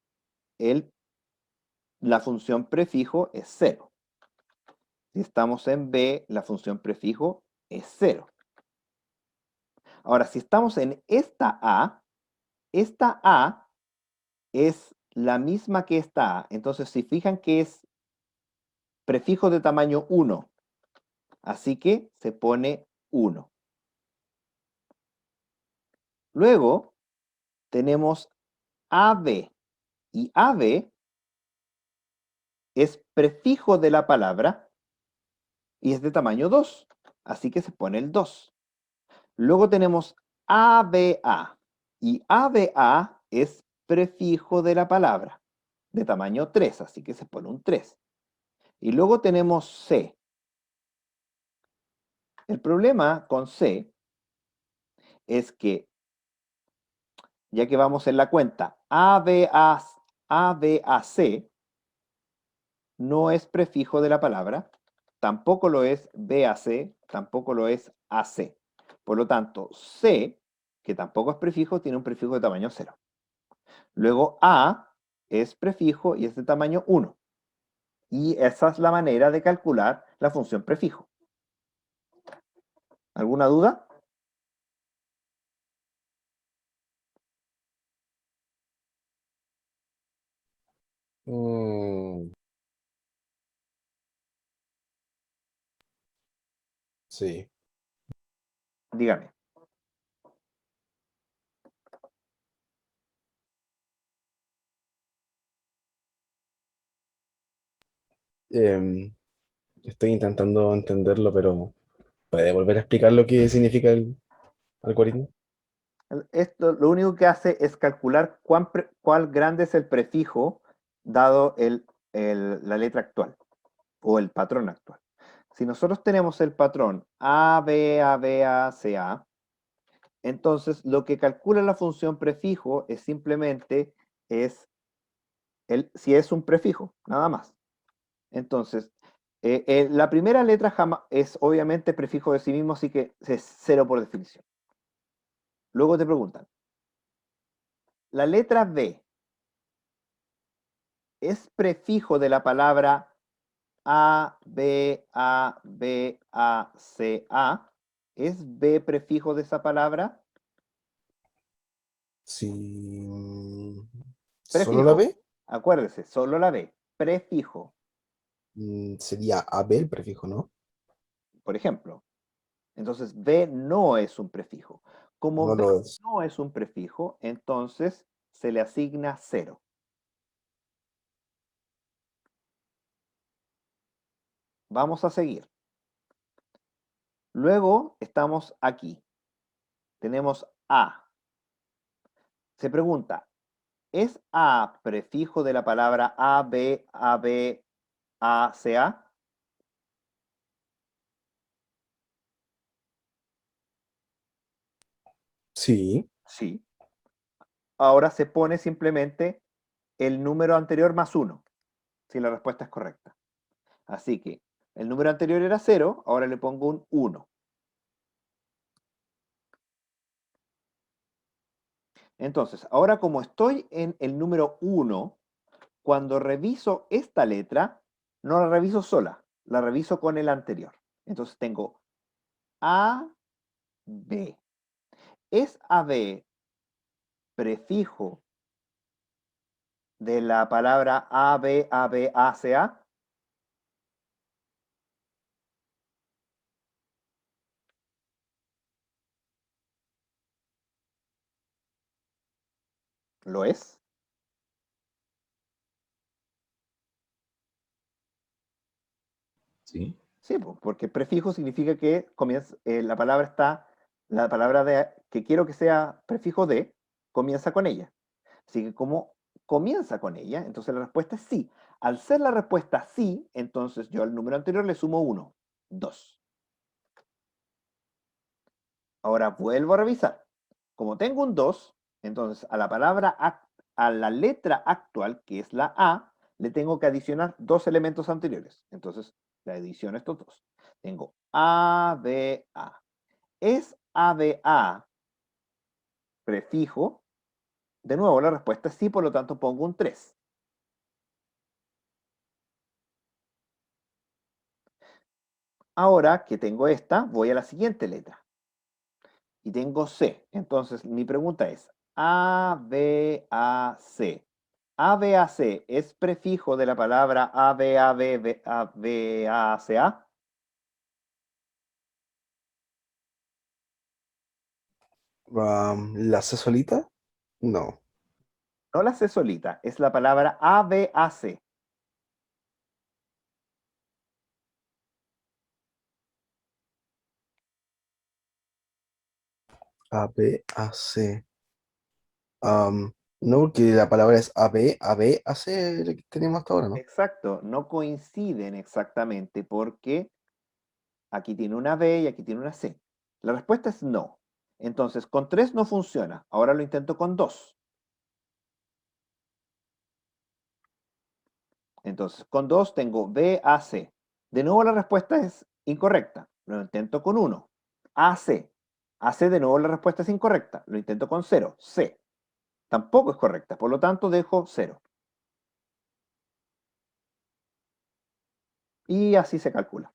la función prefijo es 0. Si estamos en B, la función prefijo es 0. Ahora, si estamos en esta A es la misma que esta A. Entonces, si fijan que es prefijo de tamaño 1, así que se pone 1. Luego tenemos AB, y AB es prefijo de la palabra y es de tamaño 2, así que se pone el 2. Luego tenemos ABA, y ABA es prefijo de la palabra, de tamaño 3, así que se pone un 3. Y luego tenemos C. El problema con C es que, ya que vamos en la cuenta, ABAC no es prefijo de la palabra, tampoco lo es BAC, tampoco lo es AC. Por lo tanto, C, que tampoco es prefijo, tiene un prefijo de tamaño 0. Luego A es prefijo y es de tamaño 1. Y esa es la manera de calcular la función prefijo. ¿Alguna duda? Mm, sí. Dígame. Em, Estoy intentando entenderlo, pero ¿puede volver a explicar lo que significa el algoritmo? Esto lo único que hace es calcular cuál grande es el prefijo dado la letra actual o el patrón actual. Si nosotros tenemos el patrón A, B, A, B, A, C, A, entonces lo que calcula la función prefijo es simplemente si es un prefijo, nada más. Entonces, la primera letra es obviamente prefijo de sí mismo, así que es 0 por definición. Luego te preguntan, la letra B es prefijo de la palabra A, B, A, B, A, C, A. ¿Es B prefijo de esa palabra? Si solo la Prefijo. B, Acuérdese, solo la B. Prefijo, sería AB el prefijo, ¿no? por ejemplo. Entonces, B no es un prefijo. Como No B lo es. no es un prefijo, entonces se le asigna 0. Vamos a seguir. Luego estamos aquí. Tenemos A. Se pregunta, ¿es A prefijo de la palabra A, B, A, B, A, C, A? Sí. Sí. Ahora se pone simplemente el número anterior más 1, si la respuesta es correcta. Así que el número anterior era 0, ahora le pongo un 1. Entonces, ahora como estoy en el número 1, cuando reviso esta letra, no la reviso sola, la reviso con el anterior. Entonces tengo A, B. ¿Es AB prefijo de la palabra AB, AB, ACA? ¿Lo es? Sí. Sí, porque prefijo significa que comienza, la palabra está, la palabra que quiero que sea prefijo de, comienza con ella. Así que como comienza con ella, entonces la respuesta es sí. Al ser la respuesta sí, entonces yo al número anterior le sumo 1, 2. Ahora vuelvo a revisar. Como tengo un 2, entonces a la a la letra actual, que es la A, le tengo que adicionar dos elementos anteriores. Entonces le adiciono estos dos. Tengo A, B, A. ¿Es A, B, A prefijo? De nuevo, la respuesta es sí, por lo tanto pongo un 3. Ahora que tengo esta, voy a la siguiente letra. Y tengo C. Entonces, mi pregunta es, A, B, A, C. A, B, A, C es prefijo de la palabra A, B, A, B, B, A, B, A, C, A. ¿La C solita? No. No la C solita, es la palabra A, B, A, C. A, B, A, C. No, porque la palabra es A, B, A, C, la que tenemos hasta ahora, ¿no? Exacto, no coinciden exactamente porque aquí tiene una B y aquí tiene una C. La respuesta es no. Entonces, con 3 no funciona. Ahora lo intento con 2. Entonces, con 2 tengo B, A, C. De nuevo la respuesta es incorrecta. Lo intento con 1. A, C. A, C de nuevo la respuesta es incorrecta. Lo intento con 0. C. Tampoco es correcta. Por lo tanto, dejo 0. Y así se calcula.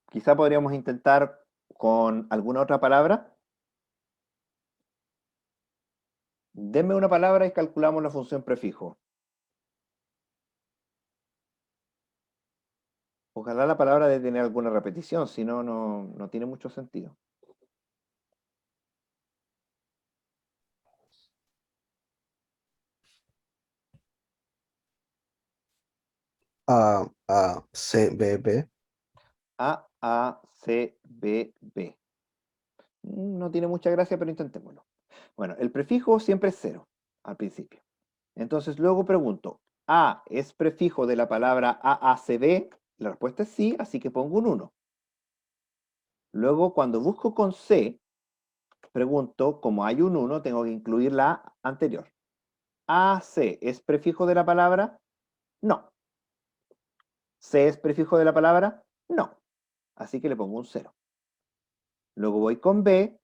Quizá podríamos intentar con alguna otra palabra. Denme una palabra y calculamos la función prefijo. Ojalá la palabra debe tener alguna repetición, si no, no tiene mucho sentido. A, C, B, B. A, C, B, B. No tiene mucha gracia, pero intentémoslo. Bueno, el prefijo siempre es 0 al principio. Entonces luego pregunto, ¿A es prefijo de la palabra AACB? La respuesta es sí, así que pongo un 1. Luego cuando busco con C, pregunto, como hay un 1, tengo que incluir la anterior. ¿AC es prefijo de la palabra? No. ¿C es prefijo de la palabra? No. Así que le pongo un 0. Luego voy con B,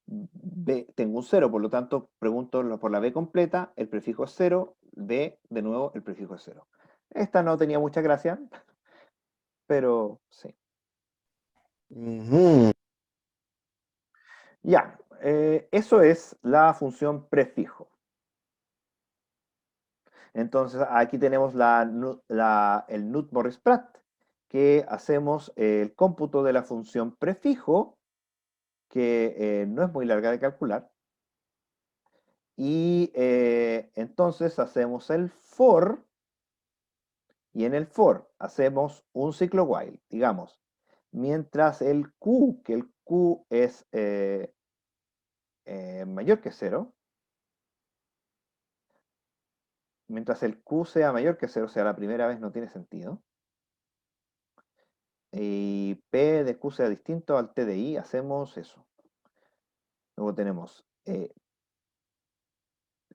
B tengo un 0, por lo tanto pregunto por la B completa, el prefijo es 0, B de nuevo, el prefijo es 0. Esta no tenía mucha gracia, pero sí. Ujú. Ya, eso es la función prefijo. Entonces aquí tenemos el Knuth-Morris-Pratt, que hacemos el cómputo de la función prefijo, que no es muy larga de calcular. Y entonces hacemos el for, y en el for hacemos un ciclo while, digamos, mientras el q, que el q es mayor que 0, mientras el q sea mayor que 0, o sea, la primera vez no tiene sentido, y p de q sea distinto al t de i, hacemos eso. Luego tenemos,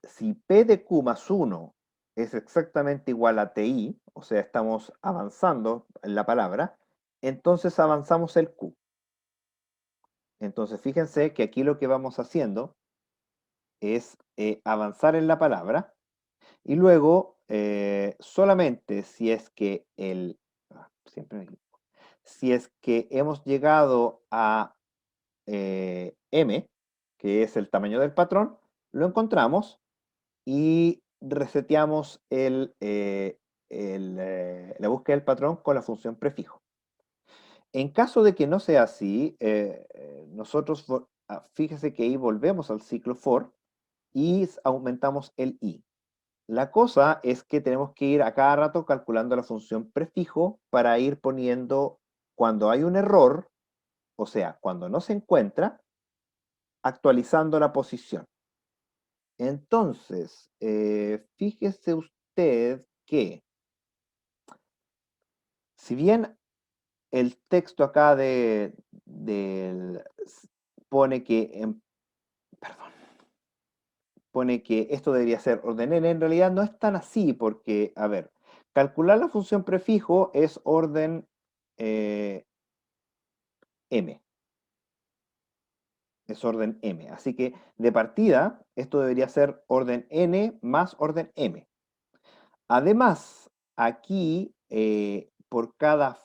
si p de q más 1 es exactamente igual a ti, o sea, estamos avanzando en la palabra, entonces avanzamos el q. Entonces, fíjense que aquí lo que vamos haciendo es avanzar en la palabra y luego solamente si es que siempre me equivoco. Si es que hemos llegado a m, que es el tamaño del patrón, lo encontramos y reseteamos la búsqueda del patrón con la función prefijo. En caso de que no sea así, nosotros, fíjese que ahí volvemos al ciclo for y aumentamos el i. La cosa es que tenemos que ir a cada rato calculando la función prefijo para ir poniendo, cuando hay un error, o sea, cuando no se encuentra, actualizando la posición. Entonces, fíjese usted que, si bien el texto acá pone que, perdón, pone que esto debería ser orden n, en realidad no es tan así, porque, a ver, calcular la función prefijo es orden m, es orden m. Así que, de partida, esto debería ser orden n más orden m. Además, aquí, por cada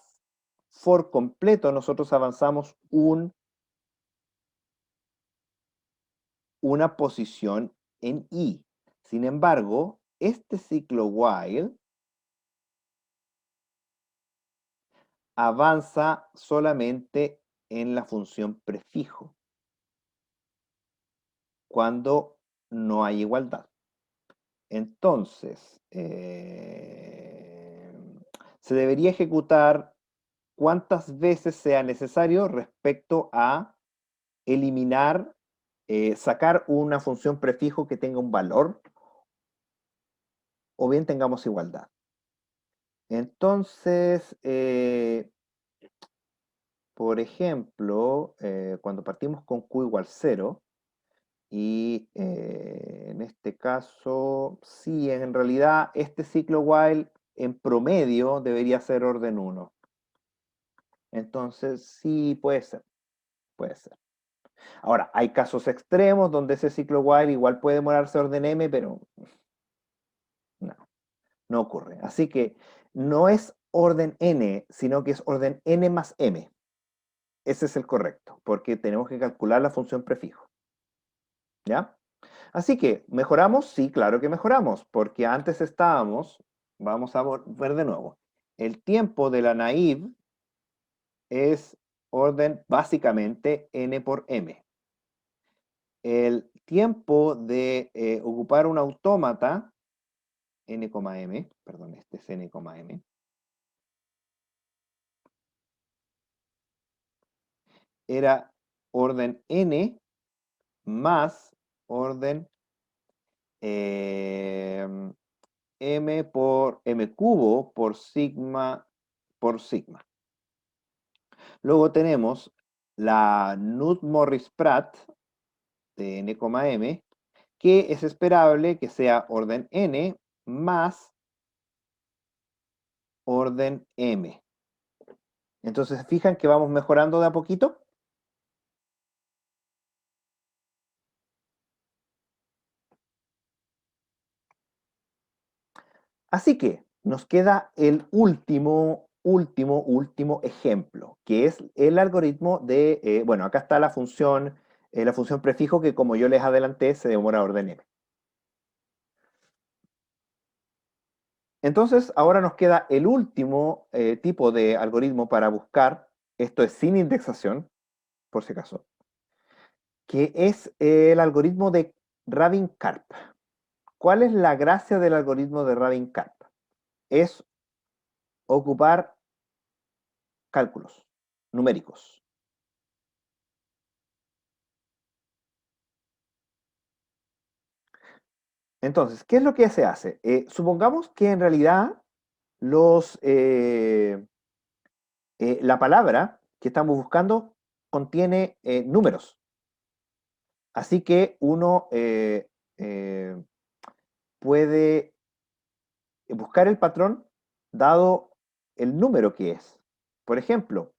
for completo, nosotros avanzamos una posición en i. Sin embargo, este ciclo while avanza solamente en la función prefijo, cuando no hay igualdad. Entonces, se debería ejecutar cuantas veces sea necesario respecto a eliminar, sacar una función prefijo que tenga un valor, o bien tengamos igualdad. Entonces, por ejemplo, cuando partimos con q igual 0, y en este caso, sí, en realidad este ciclo while en promedio debería ser orden 1. Entonces, sí, puede ser, puede ser. Ahora, hay casos extremos donde ese ciclo while igual puede demorarse orden m, pero no, no ocurre. Así que no es orden n, sino que es orden n más m. Ese es el correcto, porque tenemos que calcular la función prefijo. ¿Ya? Así que, ¿mejoramos? Sí, claro que mejoramos, porque antes estábamos, vamos a ver de nuevo, el tiempo de la naive es orden básicamente n por m. El tiempo de ocupar un autómata, n,m, perdón, este es n,m, era orden n más orden m por m cubo por sigma por sigma. Luego tenemos la Knuth-Morris-Pratt de n,m, que es esperable que sea orden n más orden m. Entonces, ¿se fijan que vamos mejorando de a poquito? Así que nos queda el último ejemplo, que es el algoritmo de, bueno, acá está la función prefijo que, como yo les adelanté, se demora orden m. Entonces, ahora nos queda el último tipo de algoritmo para buscar, esto es sin indexación, por si acaso, que es el algoritmo de Rabin-Karp. ¿Cuál es la gracia del algoritmo de Rabin-Karp? Es ocupar cálculos numéricos. Entonces, ¿qué es lo que se hace? Supongamos que en realidad la palabra que estamos buscando contiene números. Así que uno eh, puede buscar el patrón dado el número que es. Por ejemplo,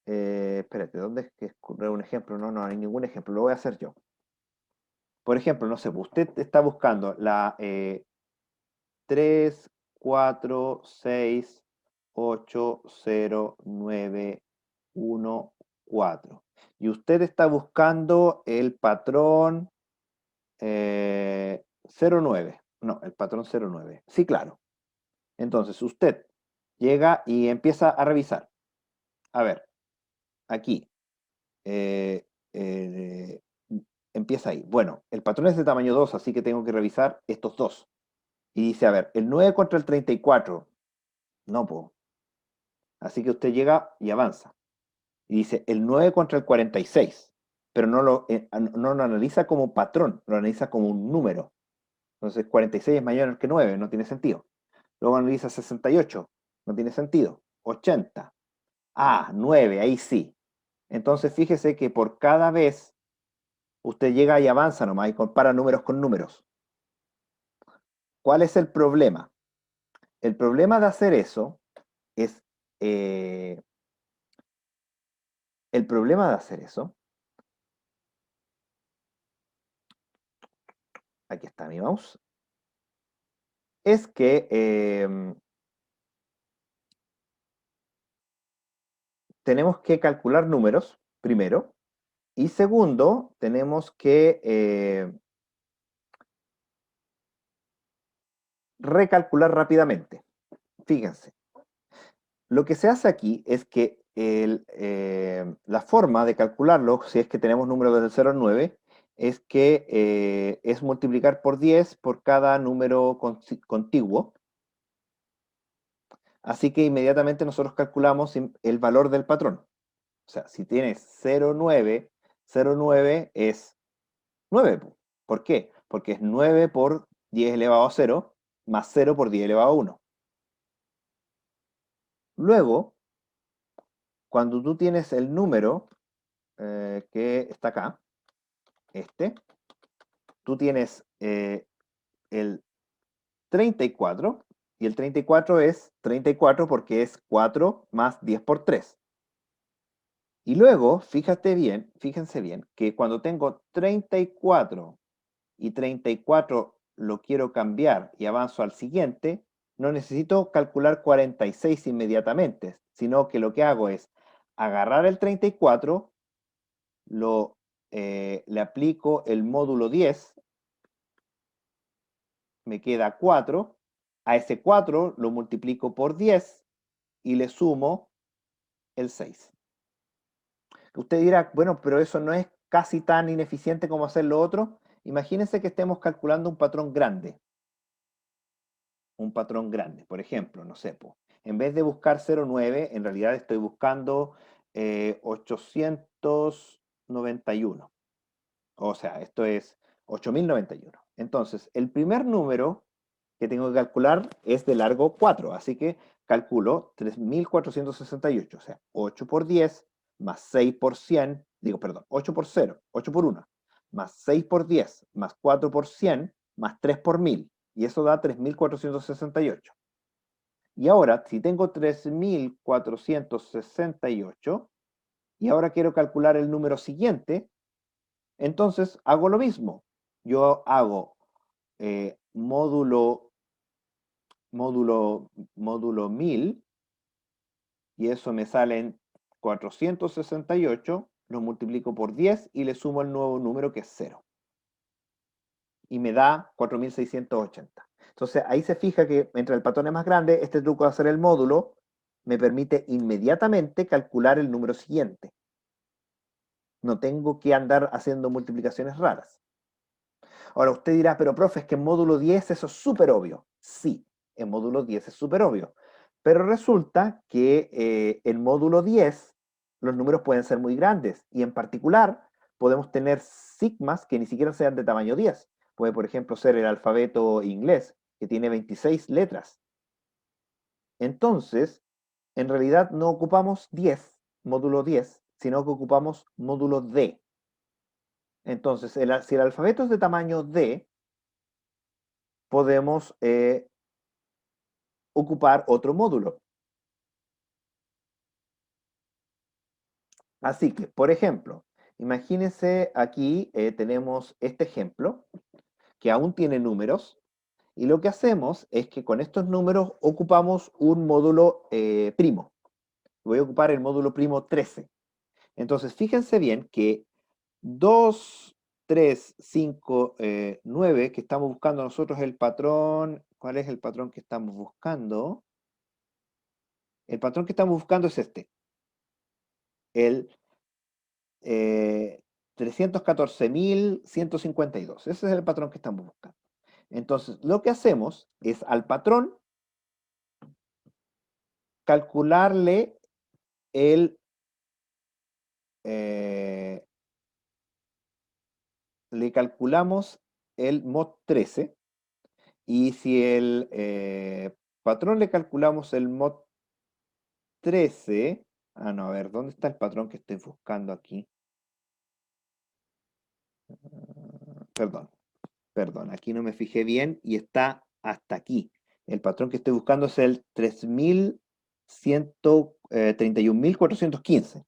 espérate, ¿dónde es que escurre un ejemplo? No, no hay ningún ejemplo, lo voy a hacer yo. Por ejemplo, no sé, usted está buscando la 3, 4, 6, 8, 0, 9, 1, 4. Y usted está buscando el patrón 09. No, el patrón 09. Sí, claro. Entonces usted llega y empieza a revisar. A ver, aquí. eh, eh, empieza ahí. Bueno, el patrón es de tamaño 2, así que tengo que revisar estos dos. Y dice, a ver, el 9 contra el 34. No, puedo. Así que usted llega y avanza. Y dice, el 9 contra el 46. Pero no lo analiza como patrón, lo analiza como un número. Entonces 46 es mayor que 9, no tiene sentido. Luego analiza 68, no tiene sentido. 80. Ah, 9, ahí sí. Entonces fíjese que por cada vez usted llega y avanza nomás y compara números con números. ¿Cuál es el problema? El problema de hacer eso es... el problema de hacer eso... Aquí está mi mouse. Es que tenemos que calcular números, primero. Y segundo, tenemos que recalcular rápidamente. Fíjense, lo que se hace aquí es que la forma de calcularlo, si es que tenemos números desde 0 al 9, es que es multiplicar por 10 por cada número contiguo. Así que inmediatamente nosotros calculamos el valor del patrón. O sea, si tienes 0,9, 0,9 es 9. ¿Por qué? Porque es 9 por 10 elevado a 0 más 0 por 10 elevado a 1. Luego, cuando tú tienes el número que está acá, tú tienes el 34, y el 34 es 34 porque es 4 más 10 por 3. Y luego, fíjense bien, que cuando tengo 34 y 34 lo quiero cambiar y avanzo al siguiente, no necesito calcular 46 inmediatamente, sino que lo que hago es agarrar el 34, le aplico el módulo 10, me queda 4, a ese 4 lo multiplico por 10 y le sumo el 6. Usted dirá, bueno, pero eso no es casi tan ineficiente como hacer lo otro. Imagínense que estemos calculando un patrón grande. Un patrón grande. Por ejemplo, no sé, en vez de buscar 0,9, en realidad estoy buscando 891. O sea, esto es 8091. Entonces, el primer número que tengo que calcular es de largo 4, así que calculo 3468, o sea, 8 por 10 más 6 por 100, digo, perdón, 8 por 0, 8 por 1, más 6 por 10, más 4 por 100, más 3 por 1000, y eso da 3468. Y ahora, si tengo 3468, y ahora quiero calcular el número siguiente, entonces hago lo mismo. Yo hago módulo 1000, y eso me salen 468, lo multiplico por 10 y le sumo el nuevo número que es 0. Y me da 4680. Entonces ahí se fija que mientras el patrón es más grande, este truco de hacer el módulo me permite inmediatamente calcular el número siguiente. No tengo que andar haciendo multiplicaciones raras. Ahora usted dirá, pero profe, es que en módulo 10 eso es súper obvio. Sí, en módulo 10 es súper obvio. Pero resulta que en módulo 10 los números pueden ser muy grandes y en particular podemos tener sigmas que ni siquiera sean de tamaño 10. Puede, por ejemplo, ser el alfabeto inglés, que tiene 26 letras. Entonces, en realidad no ocupamos 10, módulo 10, sino que ocupamos módulo D. Entonces, si el alfabeto es de tamaño D, podemos ocupar otro módulo. Así que, por ejemplo, imagínense aquí tenemos este ejemplo que aún tiene números y lo que hacemos es que con estos números ocupamos un módulo primo. Voy a ocupar el módulo primo 13. Entonces, fíjense bien que 2, 3, 5, 9, que estamos buscando nosotros el patrón. ¿Cuál es el patrón que estamos buscando? El patrón que estamos buscando es este. El 314.152. Ese es el patrón que estamos buscando. Entonces, lo que hacemos es al patrón calcularle el... le calculamos el mod 13 y si el patrón le calculamos el mod 13... Ah, no, a ver, ¿dónde está el patrón que estoy buscando aquí? Perdón. Perdón, aquí no me fijé bien y está hasta aquí. El patrón que estoy buscando es el 31.415.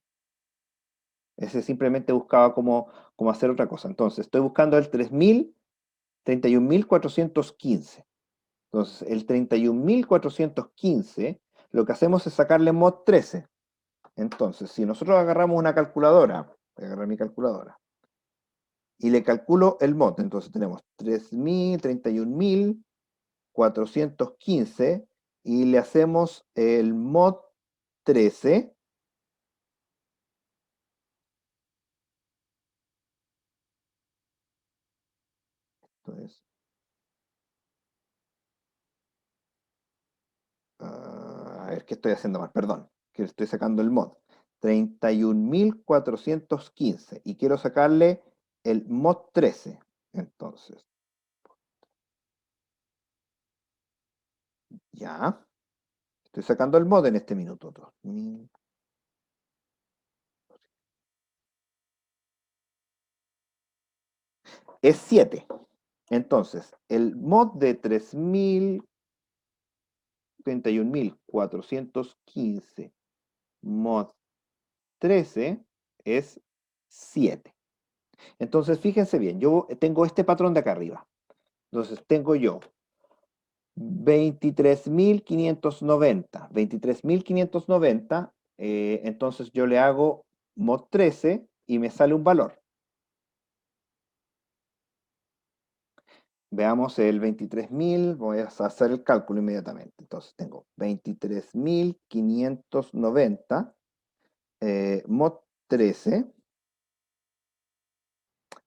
Ese simplemente buscaba cómo hacer otra cosa. Entonces, estoy buscando el 31.415. Entonces, el 31.415, lo que hacemos es sacarle mod 13. Entonces, si nosotros agarramos una calculadora, voy a agarrar mi calculadora, y le calculo el mod, entonces tenemos 31.415 y le hacemos el mod 13. Entonces, a ver, ¿qué estoy haciendo mal? Perdón, que estoy sacando el mod. 31.415 y quiero sacarle el mod 13. Entonces, ya, estoy sacando el mod en este minuto. 2000. Es 7. Entonces, el mod de 31.415 mod 13 es 7. Entonces, fíjense bien, yo tengo este patrón de acá arriba. Entonces, tengo yo 23.590. 23.590, entonces yo le hago mod 13 y me sale un valor. Veamos el 23.000, voy a hacer el cálculo inmediatamente. Entonces tengo 23.590 mod 13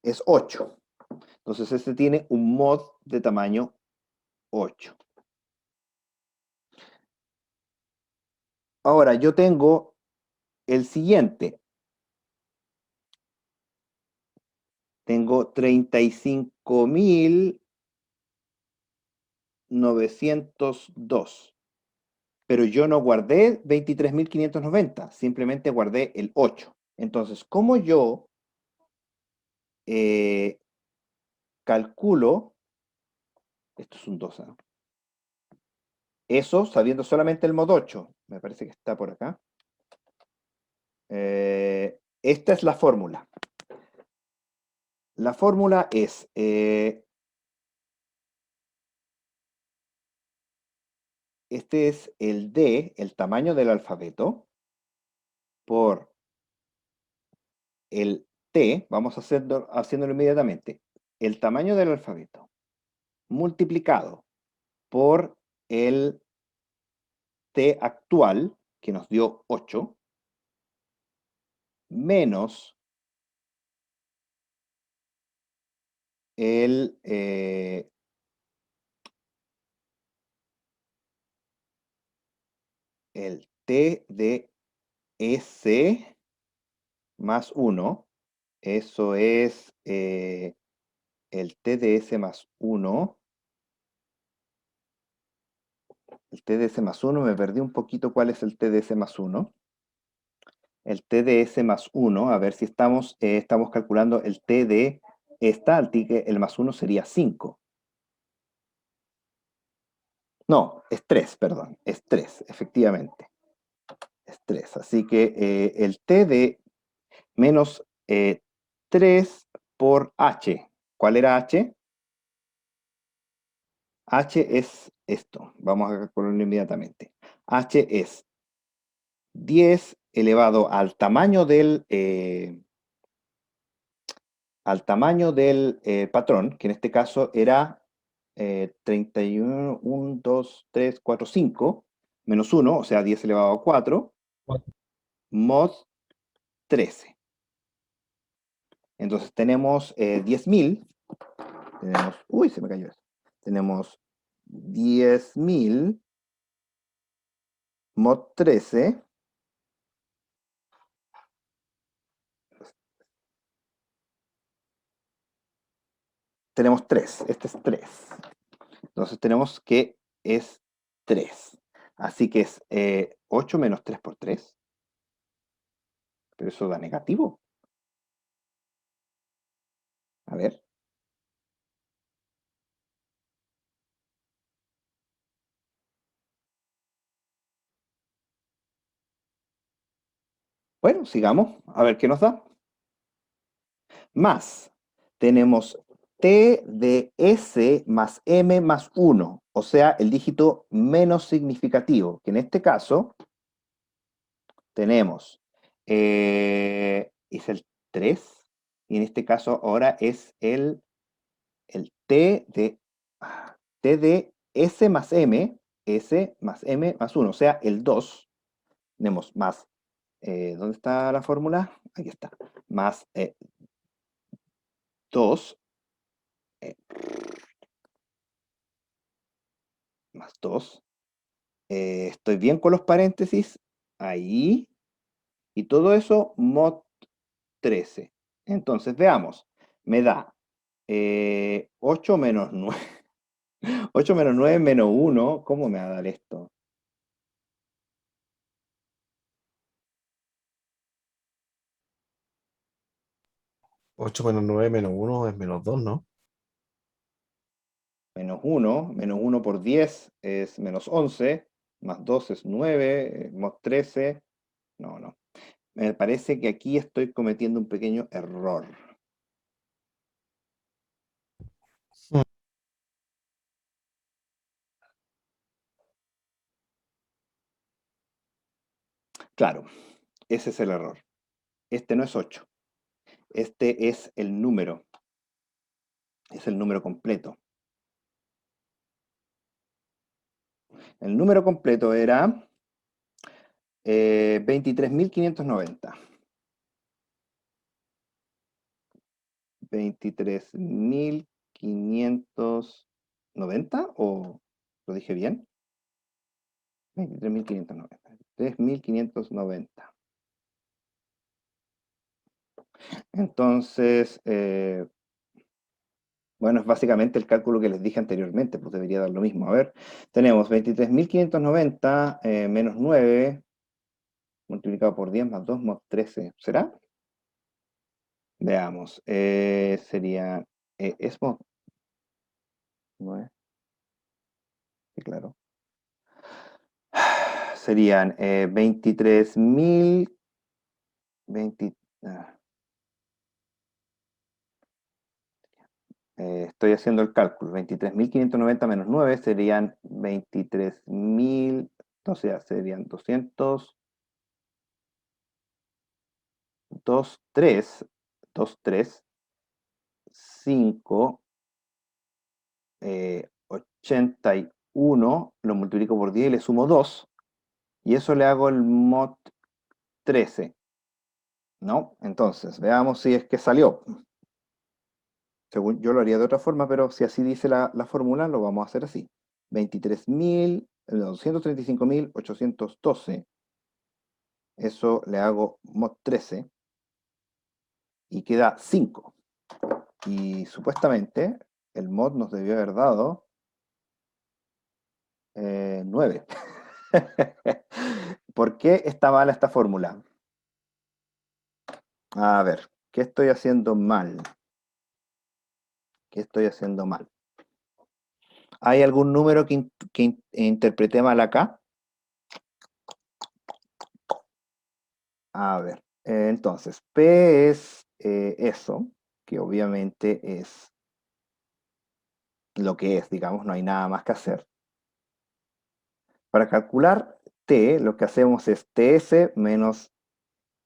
es 8. Entonces este tiene un mod de tamaño 8. Ahora yo tengo el siguiente. Tengo 35.902. Pero yo no guardé 23.590, simplemente guardé el 8. Entonces, ¿cómo yo eh, calculo? Esto es un 2, ¿eh? Eso sabiendo solamente el mod 8. Me parece que está por acá. Esta es la fórmula. La fórmula es este es el D, el tamaño del alfabeto, por el T, vamos a haciéndolo inmediatamente, el tamaño del alfabeto multiplicado por el T actual, que nos dio 8, menos el, el T de S más 1. Eso es el T de S más 1. El T de S más 1, me perdí un poquito cuál es el T de S más 1. El T de S más 1, a ver si estamos calculando el T de esta, el más 1 sería 5. No, es 3, perdón, es 3, efectivamente. Es 3. Así que el T de menos 3 por H. ¿Cuál era H? H es esto. Vamos a calcularlo inmediatamente. H es 10 elevado al tamaño del patrón, que en este caso era 31, 1, 2, 3, 4, 5, menos 1, o sea, 10 elevado a 4, mod 13. Entonces tenemos 10.000, uy, se me cayó eso. Tenemos 10.000 mod 13. Tenemos 3, este es 3. Entonces tenemos que es 3. Así que es 8 menos 3 por 3. Pero eso da negativo. A ver. Bueno, sigamos. A ver qué nos da. Más. Tenemos T de S más M más 1. O sea, el dígito menos significativo. Que en este caso tenemos. Es el 3. Y en este caso ahora es el T de S más M. S más M más 1. O sea, el 2. Tenemos más. ¿Dónde está la fórmula? Aquí está. Más 2. Más 2. Estoy bien con los paréntesis. Ahí. Y todo eso mod 13. Entonces, veamos. Me da 8 menos 9. 8 menos 9 menos 1. ¿Cómo me va a dar esto? 8 menos 9 menos 1 es menos 2, ¿no? Menos 1. Menos 1 por 10 es menos 11. Más 2 es 9. Mod 13. No, no. Me parece que aquí estoy cometiendo un pequeño error. Mm. Claro, ese es el error. Este no es 8. Este es el número. Es el número completo. El número completo era 23.590. 23.590, ¿o lo dije bien? 23.590. 3.590. Entonces, bueno, es básicamente el cálculo que les dije anteriormente, pues debería dar lo mismo. A ver, tenemos 23.590 menos 9 multiplicado por 10 más 2 más 13. ¿Será? Veamos. Sería. Es mod 9. Sí, claro. Serían 23.000. 20, estoy haciendo el cálculo. 23.590 menos 9 serían 23.000. O sea, serían 200. 2, 3. 2, 3. 5. 81. Lo multiplico por 10 y le sumo 2. Y eso le hago el mod 13. ¿No? Entonces, veamos si es que salió. Según yo lo haría de otra forma, pero si así dice la fórmula, lo vamos a hacer así. 235.812. Eso le hago mod 13 y queda 5. Y supuestamente el mod nos debió haber dado 9. ¿Por qué está mala esta fórmula? A ver, ¿qué estoy haciendo mal? ¿Qué estoy haciendo mal? ¿Hay algún número que interpreté mal acá? A ver, entonces, P es eso, que obviamente es lo que es, digamos, no hay nada más que hacer. Para calcular T, lo que hacemos es TS menos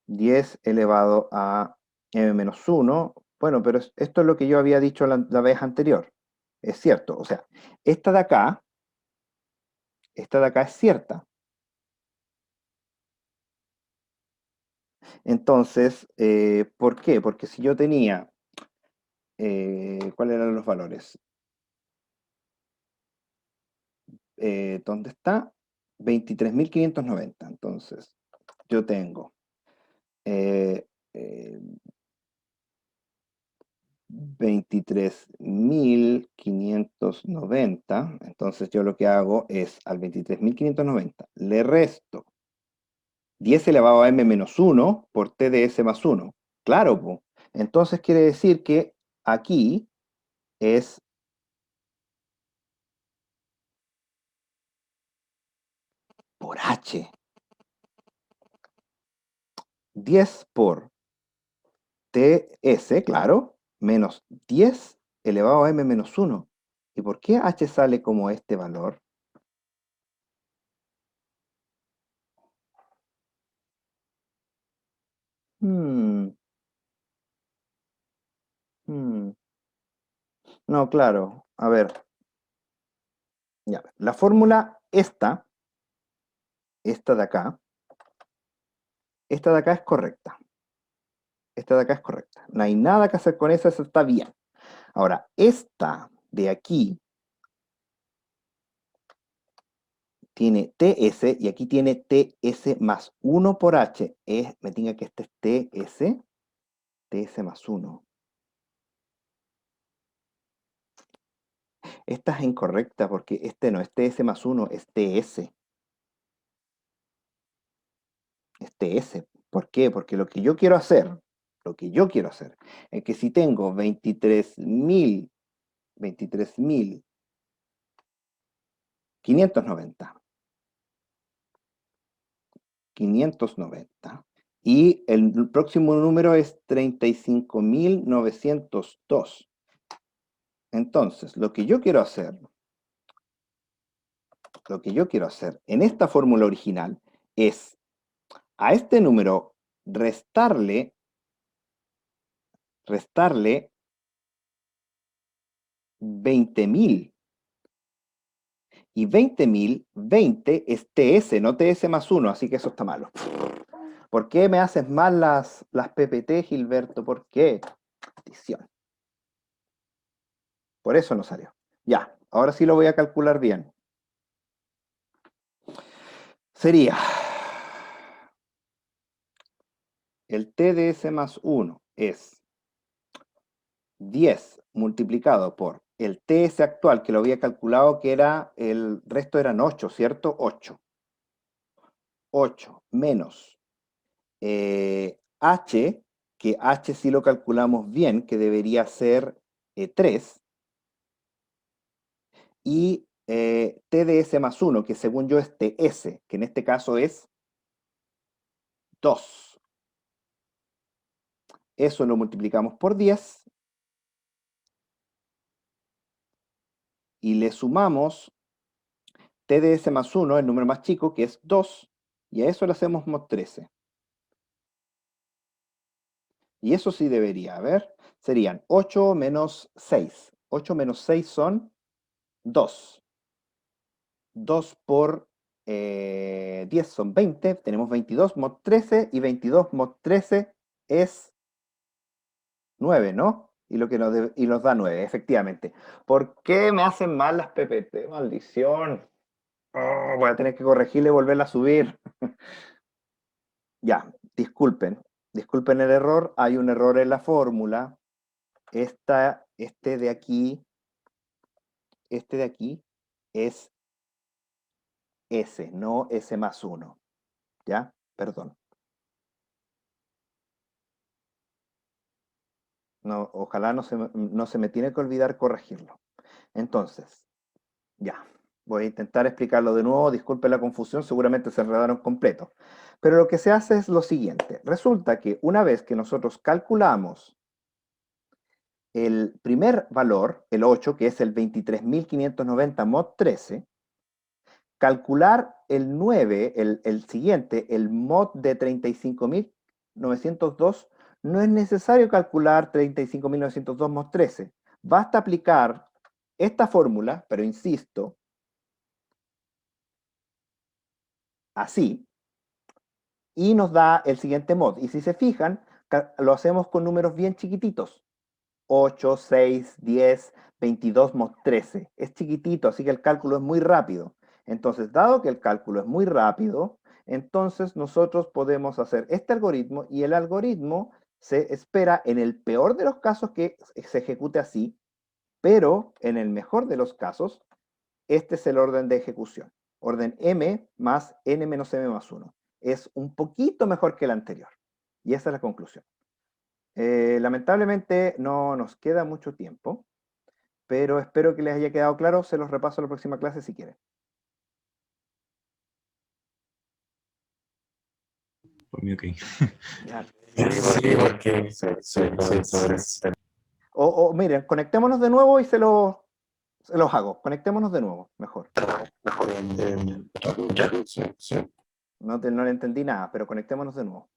10 elevado a m menos 1. Bueno, pero esto es lo que yo había dicho la vez anterior. Es cierto, o sea, esta de acá, esta de acá es cierta. Entonces, ¿por qué? Porque si yo tenía, ¿cuáles eran los valores? ¿Dónde está? 23.590. Entonces, yo tengo eh, eh, 23.590. Entonces, yo lo que hago es al 23.590 le resto 10 elevado a m menos 1 por t de s más 1. Claro, po. Entonces quiere decir que aquí es por h. 10 por ts, claro, menos 10 elevado a m menos 1. ¿Y por qué h sale como este valor? Hmm, hmm. No, claro. A ver, ya. La fórmula esta de acá es correcta. Esta de acá es correcta. No hay nada que hacer con esa, eso está bien. Ahora, esta de aquí tiene TS y aquí tiene TS más 1 por H. Me diga que este es TS más 1. Esta es incorrecta porque este no es TS más 1, es TS. Es TS. ¿Por qué? Porque lo que yo quiero hacer, es que si tengo 23.590 590. Y el próximo número es 35.902. Entonces, lo que yo quiero hacer en esta fórmula original es a este número restarle 20.000. Y 20.000, 20 es TS, no TS más 1, así que eso está malo. ¿Por qué me haces mal las PPT, Gilberto? ¿Por qué? Maldición. Por eso no salió. Ya, ahora sí lo voy a calcular bien. Sería el TDS más 1 es 10 multiplicado por el TS actual, que lo había calculado que era, el resto eran 8, ¿cierto? 8. 8 menos H, que H sí lo calculamos bien, que debería ser 3, y TDS más 1, que según yo es TS, que en este caso es 2. Eso lo multiplicamos por 10 y le sumamos TDS más 1, el número más chico, que es 2, y a eso le hacemos mod 13. Y eso sí debería, a ver, serían 8 menos 6. 8 menos 6 son 2. 2 por 10 son 20, tenemos 22 mod 13, y 22 mod 13 es 9, ¿no? y y nos da 9, efectivamente. ¿Por qué me hacen mal las PPT? Maldición. Oh, voy a tener que corregirla y volverla a subir. Ya, disculpen el error. Hay un error en la fórmula. Este de aquí es S, no S más 1. ¿Ya? Perdón. No, ojalá no se me tiene que olvidar corregirlo. Entonces, ya, voy a intentar explicarlo de nuevo. Disculpen la confusión, seguramente se enredaron completo. Pero lo que se hace es lo siguiente. Resulta que una vez que nosotros calculamos el primer valor, el 8, que es el 23.590 mod 13, calcular el 9, el siguiente, el mod de 35.902, no es necesario calcular 35.902 mod 13. Basta aplicar esta fórmula, pero insisto, así, y nos da el siguiente mod. Y si se fijan, lo hacemos con números bien chiquititos. 8, 6, 10, 22 mod 13. Es chiquitito, así que el cálculo es muy rápido. Entonces, dado que el cálculo es muy rápido, entonces nosotros podemos hacer este algoritmo y el algoritmo se espera en el peor de los casos que se ejecute así, pero en el mejor de los casos, este es el orden de ejecución. Orden m más n menos m más 1. Es un poquito mejor que el anterior. Y esa es la conclusión. Lamentablemente no nos queda mucho tiempo, pero espero que les haya quedado claro. Se los repaso en la próxima clase si quieren. Por mí, ok. Ya. Sí, porque O miren, conectémonos de nuevo y se los hago. Conectémonos de nuevo, mejor. No le entendí nada, pero conectémonos de nuevo.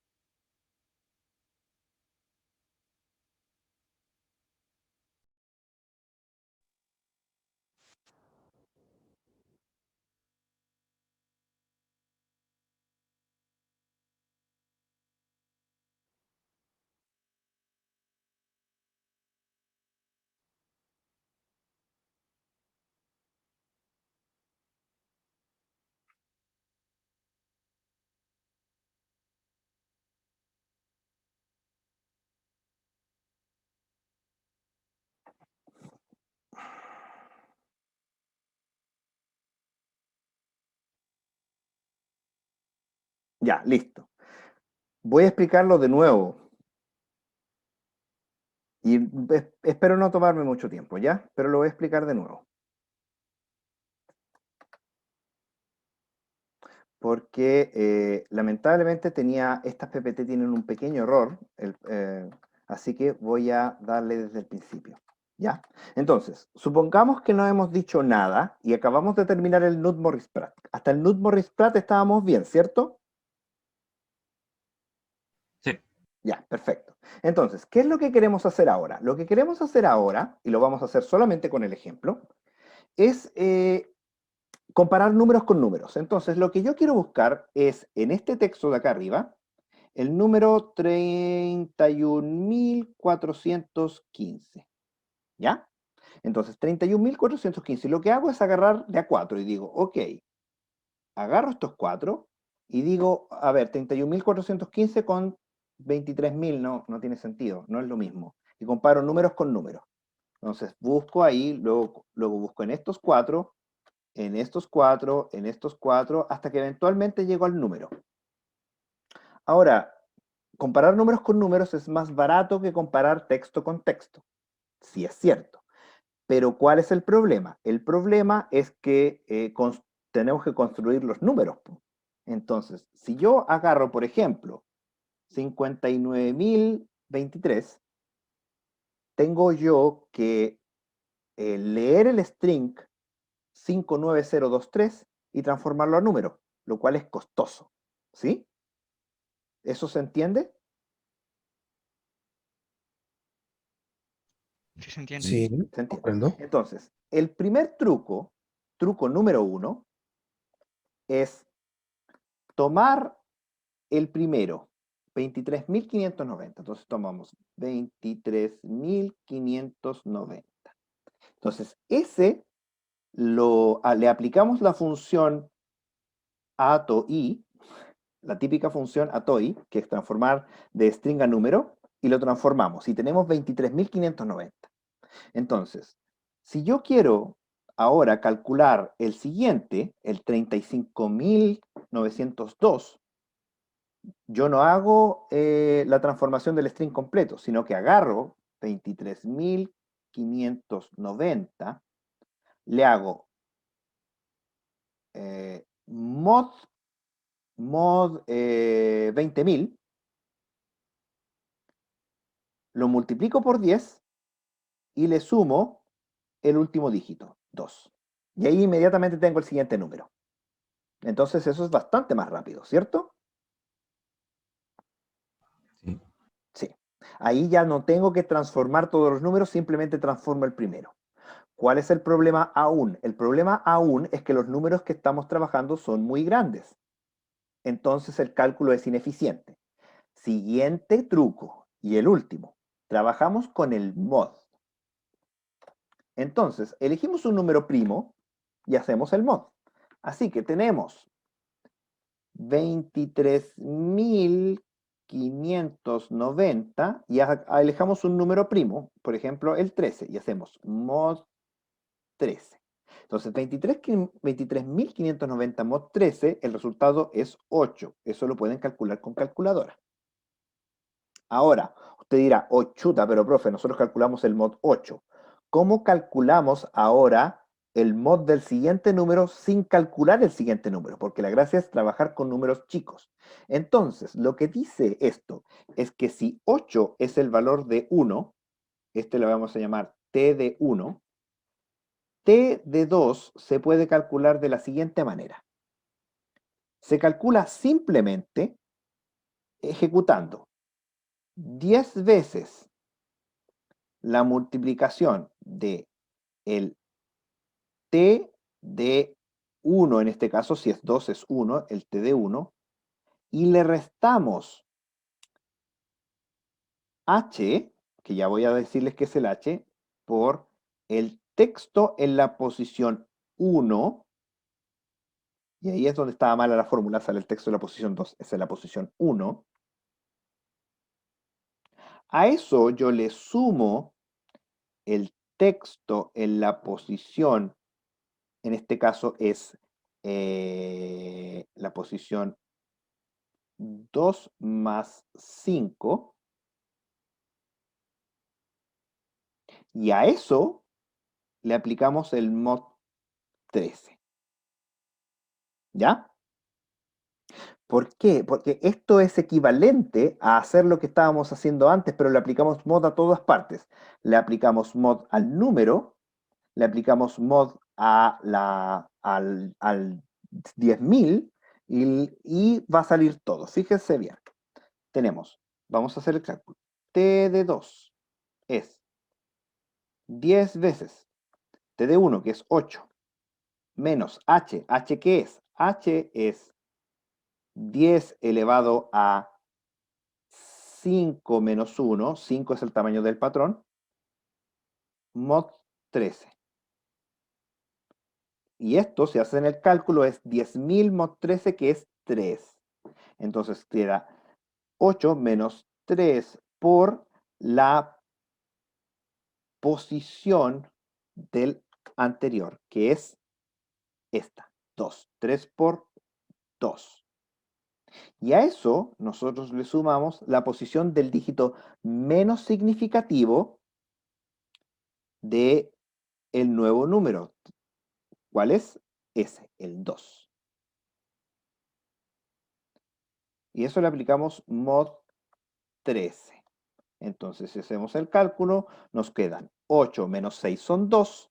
Ya, listo. Voy a explicarlo de nuevo. Y espero no tomarme mucho tiempo, ¿ya? Pero lo voy a explicar de nuevo. Porque lamentablemente estas PPT tienen un pequeño error, así que voy a darle desde el principio. ¿Ya? Entonces, supongamos que no hemos dicho nada y acabamos de terminar el Knuth-Morris-Pratt. Hasta el Knuth-Morris-Pratt estábamos bien, ¿cierto? Sí. Ya, perfecto. Entonces, ¿qué es lo que queremos hacer ahora? Lo que queremos hacer ahora, y lo vamos a hacer solamente con el ejemplo, es comparar números con números. Entonces, lo que yo quiero buscar es, en este texto de acá arriba, el número 31.415. ¿Ya? Entonces, 31.415. Lo que hago es agarrar de a 4 y digo, ok, agarro estos 4 y digo, a ver, 31.415 con 23.000, no tiene sentido, no es lo mismo. Y comparo números con números. Entonces, busco ahí, luego busco en estos 4, en estos 4, en estos 4, hasta que eventualmente llego al número. Ahora, comparar números con números es más barato que comparar texto con texto. Sí es cierto. Pero ¿cuál es el problema? El problema es que tenemos que construir los números. Entonces, si yo agarro, por ejemplo, 59.023, tengo yo que leer el string 59023 y transformarlo a número, lo cual es costoso. ¿Sí? ¿Eso se entiende? Sí se entiende. sí, Se entiende. comprendo. Entonces, el primer truco número 1, es tomar el primero 23.590. Entonces tomamos 23.590. Entonces, ese le aplicamos la función ATOI, la típica función ATOI, que es transformar de string a número, y lo transformamos. Y tenemos 23.590. Entonces, si yo quiero ahora calcular el siguiente, el 35.902, yo no hago la transformación del string completo, sino que agarro 23.590, le hago mod 20.000, lo multiplico por 10 y le sumo el último dígito, 2. Y ahí inmediatamente tengo el siguiente número. Entonces eso es bastante más rápido, ¿cierto? Sí. Sí. Ahí ya no tengo que transformar todos los números, simplemente transformo el primero. ¿Cuál es el problema aún? El problema aún es que los números que estamos trabajando son muy grandes. Entonces el cálculo es ineficiente. Siguiente truco, y el último. Trabajamos con el mod. Entonces, elegimos un número primo y hacemos el mod. Así que tenemos 23.590 y elijamos un número primo, por ejemplo el 13, y hacemos mod 13. Entonces 23.590 mod 13, el resultado es 8. Eso lo pueden calcular con calculadora. Ahora, usted dirá, oh chuta, pero profe, nosotros calculamos el mod 8. ¿Cómo calculamos ahora el mod del siguiente número sin calcular el siguiente número? Porque la gracia es trabajar con números chicos. Entonces, lo que dice esto es que si 8 es el valor de 1, este lo vamos a llamar t de 1, t de 2 se puede calcular de la siguiente manera. Se calcula simplemente ejecutando 10 veces la multiplicación de el t de 1, en este caso, si es 2 es 1, el t de 1, y le restamos h, que ya voy a decirles que es el h, por el texto en la posición 1, y ahí es donde estaba mala la fórmula, sale el texto en la posición 2, es en la posición 1. A eso yo le sumo el texto en la posición, en este caso es la posición 2 más 5, y a eso le aplicamos el mod 13. ¿Ya? ¿Por qué? Porque esto es equivalente a hacer lo que estábamos haciendo antes, pero le aplicamos mod a todas partes. Le aplicamos mod al número, le aplicamos mod al 10.000 y va a salir todo. Fíjense bien. Tenemos, vamos a hacer el cálculo. T de 2 es 10 veces T de 1, que es 8, menos H. ¿H qué es? H es 10 elevado a 5 menos 1. 5 es el tamaño del patrón. Mod 13. Y esto, si hacen el cálculo, es 10.000 mod 13, que es 3. Entonces queda 8 menos 3 por la posición del anterior, que es esta, 2. 3 por 2. Y a eso nosotros le sumamos la posición del dígito menos significativo de el nuevo número. ¿Cuál es? Ese, el 2. Y eso le aplicamos mod 13. Entonces, si hacemos el cálculo, nos quedan 8 menos 6 son 2.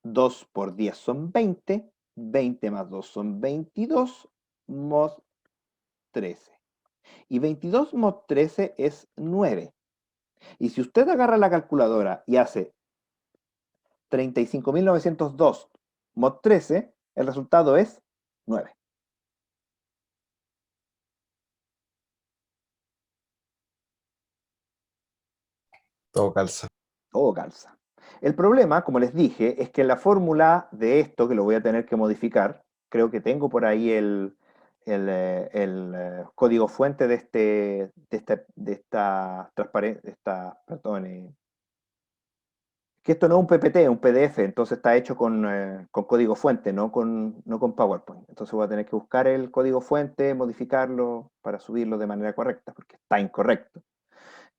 2 por 10 son 20. 20 más 2 son 22. Mod 13. Y 22 mod 13 es 9. Y si usted agarra la calculadora y hace 35.902 mod 13, el resultado es 9. Todo calza. Todo calza. El problema, como les dije, es que la fórmula de esto, que lo voy a tener que modificar, creo que tengo por ahí el código fuente perdón, que esto no es un PPT, es un PDF, entonces está hecho con código fuente, no con PowerPoint. Entonces voy a tener que buscar el código fuente, modificarlo para subirlo de manera correcta, porque está incorrecto.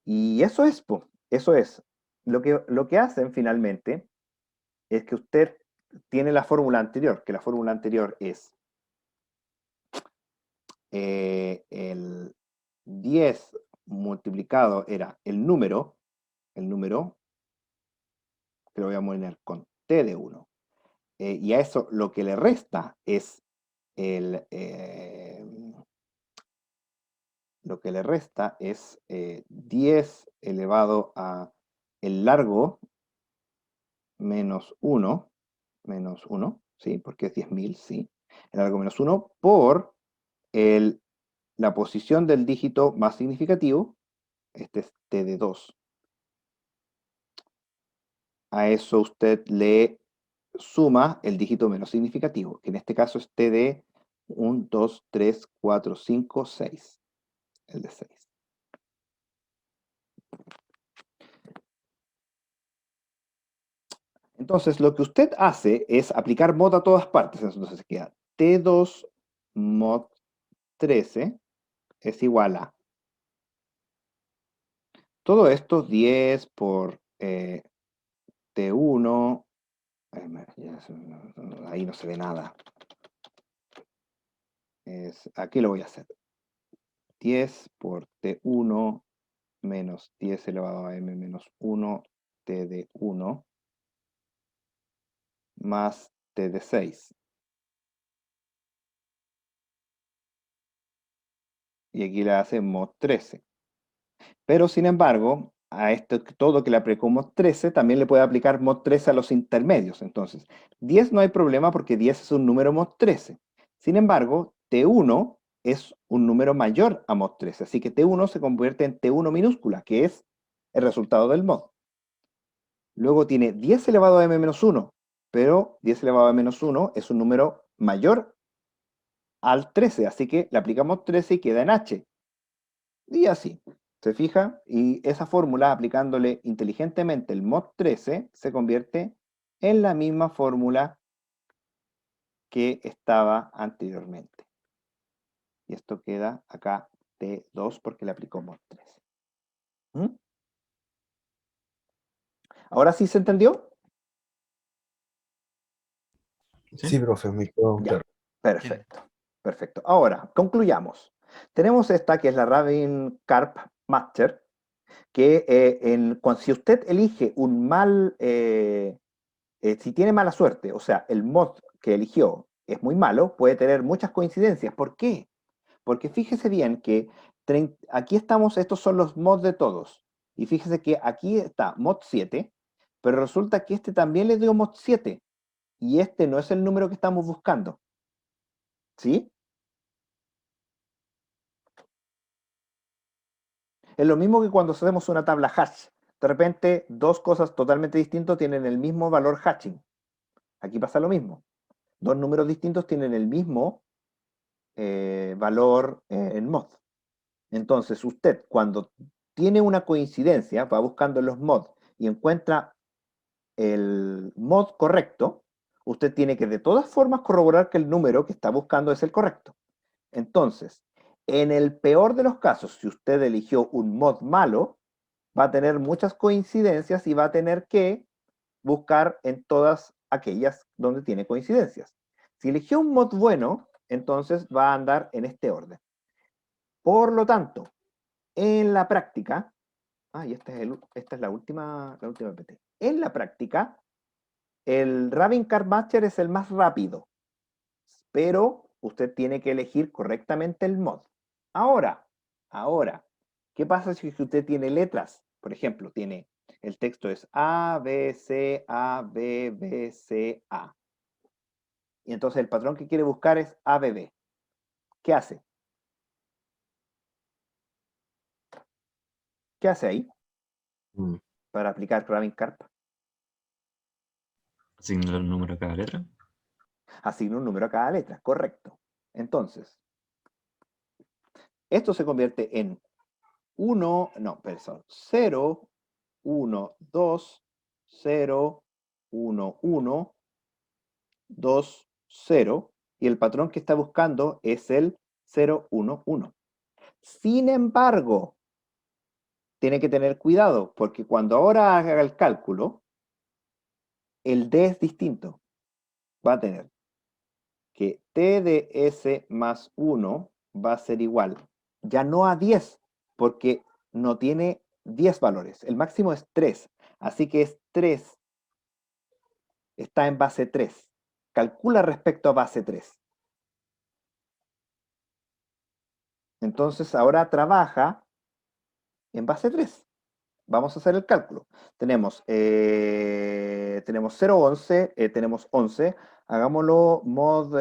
Y eso es, po, eso es. Lo que hacen finalmente es que usted tiene la fórmula anterior, que la fórmula anterior es el 10 multiplicado era el número, que lo voy a poner con t de 1. Y a eso lo que le resta es el, lo que le resta es 10 elevado a el largo menos 1, ¿sí? Porque es 10.000, ¿sí? El largo menos 1 por la posición del dígito más significativo, este es t de 2. A eso usted le suma el dígito menos significativo, que en este caso es t de 1, 2, 3, 4, 5, 6. El de 6. Entonces, lo que usted hace es aplicar mod a todas partes. Entonces queda T2 mod 13 es igual a todo esto 10 por T1. Ahí no se ve nada. Aquí lo voy a hacer. 10 por T1 menos 10 elevado a m menos 1 T de 1 más T de 6. Y aquí le hace mod 13. Pero sin embargo, a esto todo que le aplicó mod 13, también le puede aplicar mod 13 a los intermedios. Entonces, 10 no hay problema porque 10 es un número mod 13. Sin embargo, T1 es un número mayor a mod 13. Así que T1 se convierte en T1 minúscula, que es el resultado del mod. Luego tiene 10 elevado a m-1, pero 10 elevado a m-1 es un número mayor al 13, así que le aplicamos 13 y queda en h. Y así, ¿se fija? Y esa fórmula, aplicándole inteligentemente el mod 13, se convierte en la misma fórmula que estaba anteriormente. Y esto queda acá T2 porque le aplicó mod 13. ¿Mm? ¿Ahora sí se entendió? Sí, profe, me quedó Ya, claro. perfecto. Perfecto. Ahora, concluyamos. Tenemos esta que es la Rabin Karp Master, que si usted elige un mal, si tiene mala suerte, o sea, el mod que eligió es muy malo, puede tener muchas coincidencias. ¿Por qué? Porque fíjese bien que aquí estamos, estos son los mods de todos. Y fíjese que aquí está mod 7, pero resulta que este también le dio mod 7. Y este no es el número que estamos buscando. ¿Sí? Es lo mismo que cuando hacemos una tabla hash. De repente, dos cosas totalmente distintas tienen el mismo valor hashing. Aquí pasa lo mismo. Dos números distintos tienen el mismo valor en mod. Entonces, usted cuando tiene una coincidencia, va buscando en los mods y encuentra el mod correcto, usted tiene que de todas formas corroborar que el número que está buscando es el correcto. Entonces, en el peor de los casos, si usted eligió un mod malo, va a tener muchas coincidencias y va a tener que buscar en todas aquellas donde tiene coincidencias. Si eligió un mod bueno, entonces va a andar en este orden. Por lo tanto, en la práctica, y esta es la última PT. En la práctica, el Rabin Card Matcher es el más rápido, pero usted tiene que elegir correctamente el mod. Ahora, ¿qué pasa si usted tiene letras? Por ejemplo, el texto es A, B, C, A, B, B, C, A. Y entonces el patrón que quiere buscar es A, B, B. ¿Qué hace? ¿Qué hace ahí? Mm. para aplicar Graving Carp? Asigna el número a cada letra. Asigna un número a cada letra, correcto. Entonces, esto se convierte en 1, no, perdón, 0, 1, 2, 0, 1, 1, 2, 0, y el patrón que está buscando es el 0, 1, 1. Sin embargo, tiene que tener cuidado, porque cuando ahora haga el cálculo, el D es distinto. Va a tener que T de S más 1 va a ser igual, ya no a 10, porque no tiene 10 valores. El máximo es 3, así que es 3, está en base 3. Calcula respecto a base 3. Entonces ahora trabaja en base 3. Vamos a hacer el cálculo. Tenemos 0, 11, tenemos 11. Hagámoslo mod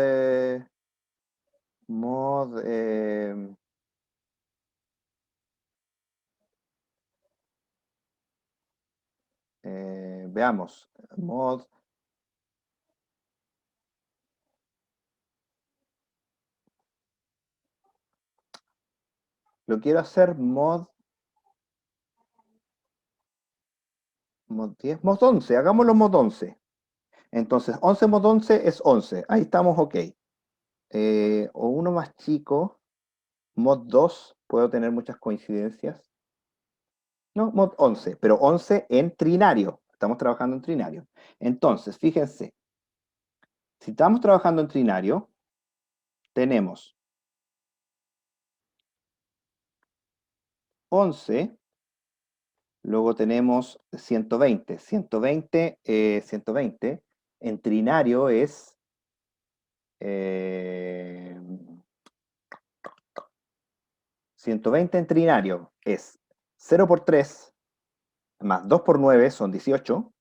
veamos, mod, lo quiero hacer mod 10, mod 11, hagámoslo mod 11. Entonces, 11 mod 11 es 11, ahí estamos ok. O uno más chico, mod 2, puedo tener muchas coincidencias. No, mod 11, pero 11 en trinario, estamos trabajando en trinario. Entonces, fíjense, si estamos trabajando en trinario, tenemos 11, luego tenemos 120. 120 en trinario es 120 en trinario es 0 por 3 más 2 por 9 son 18,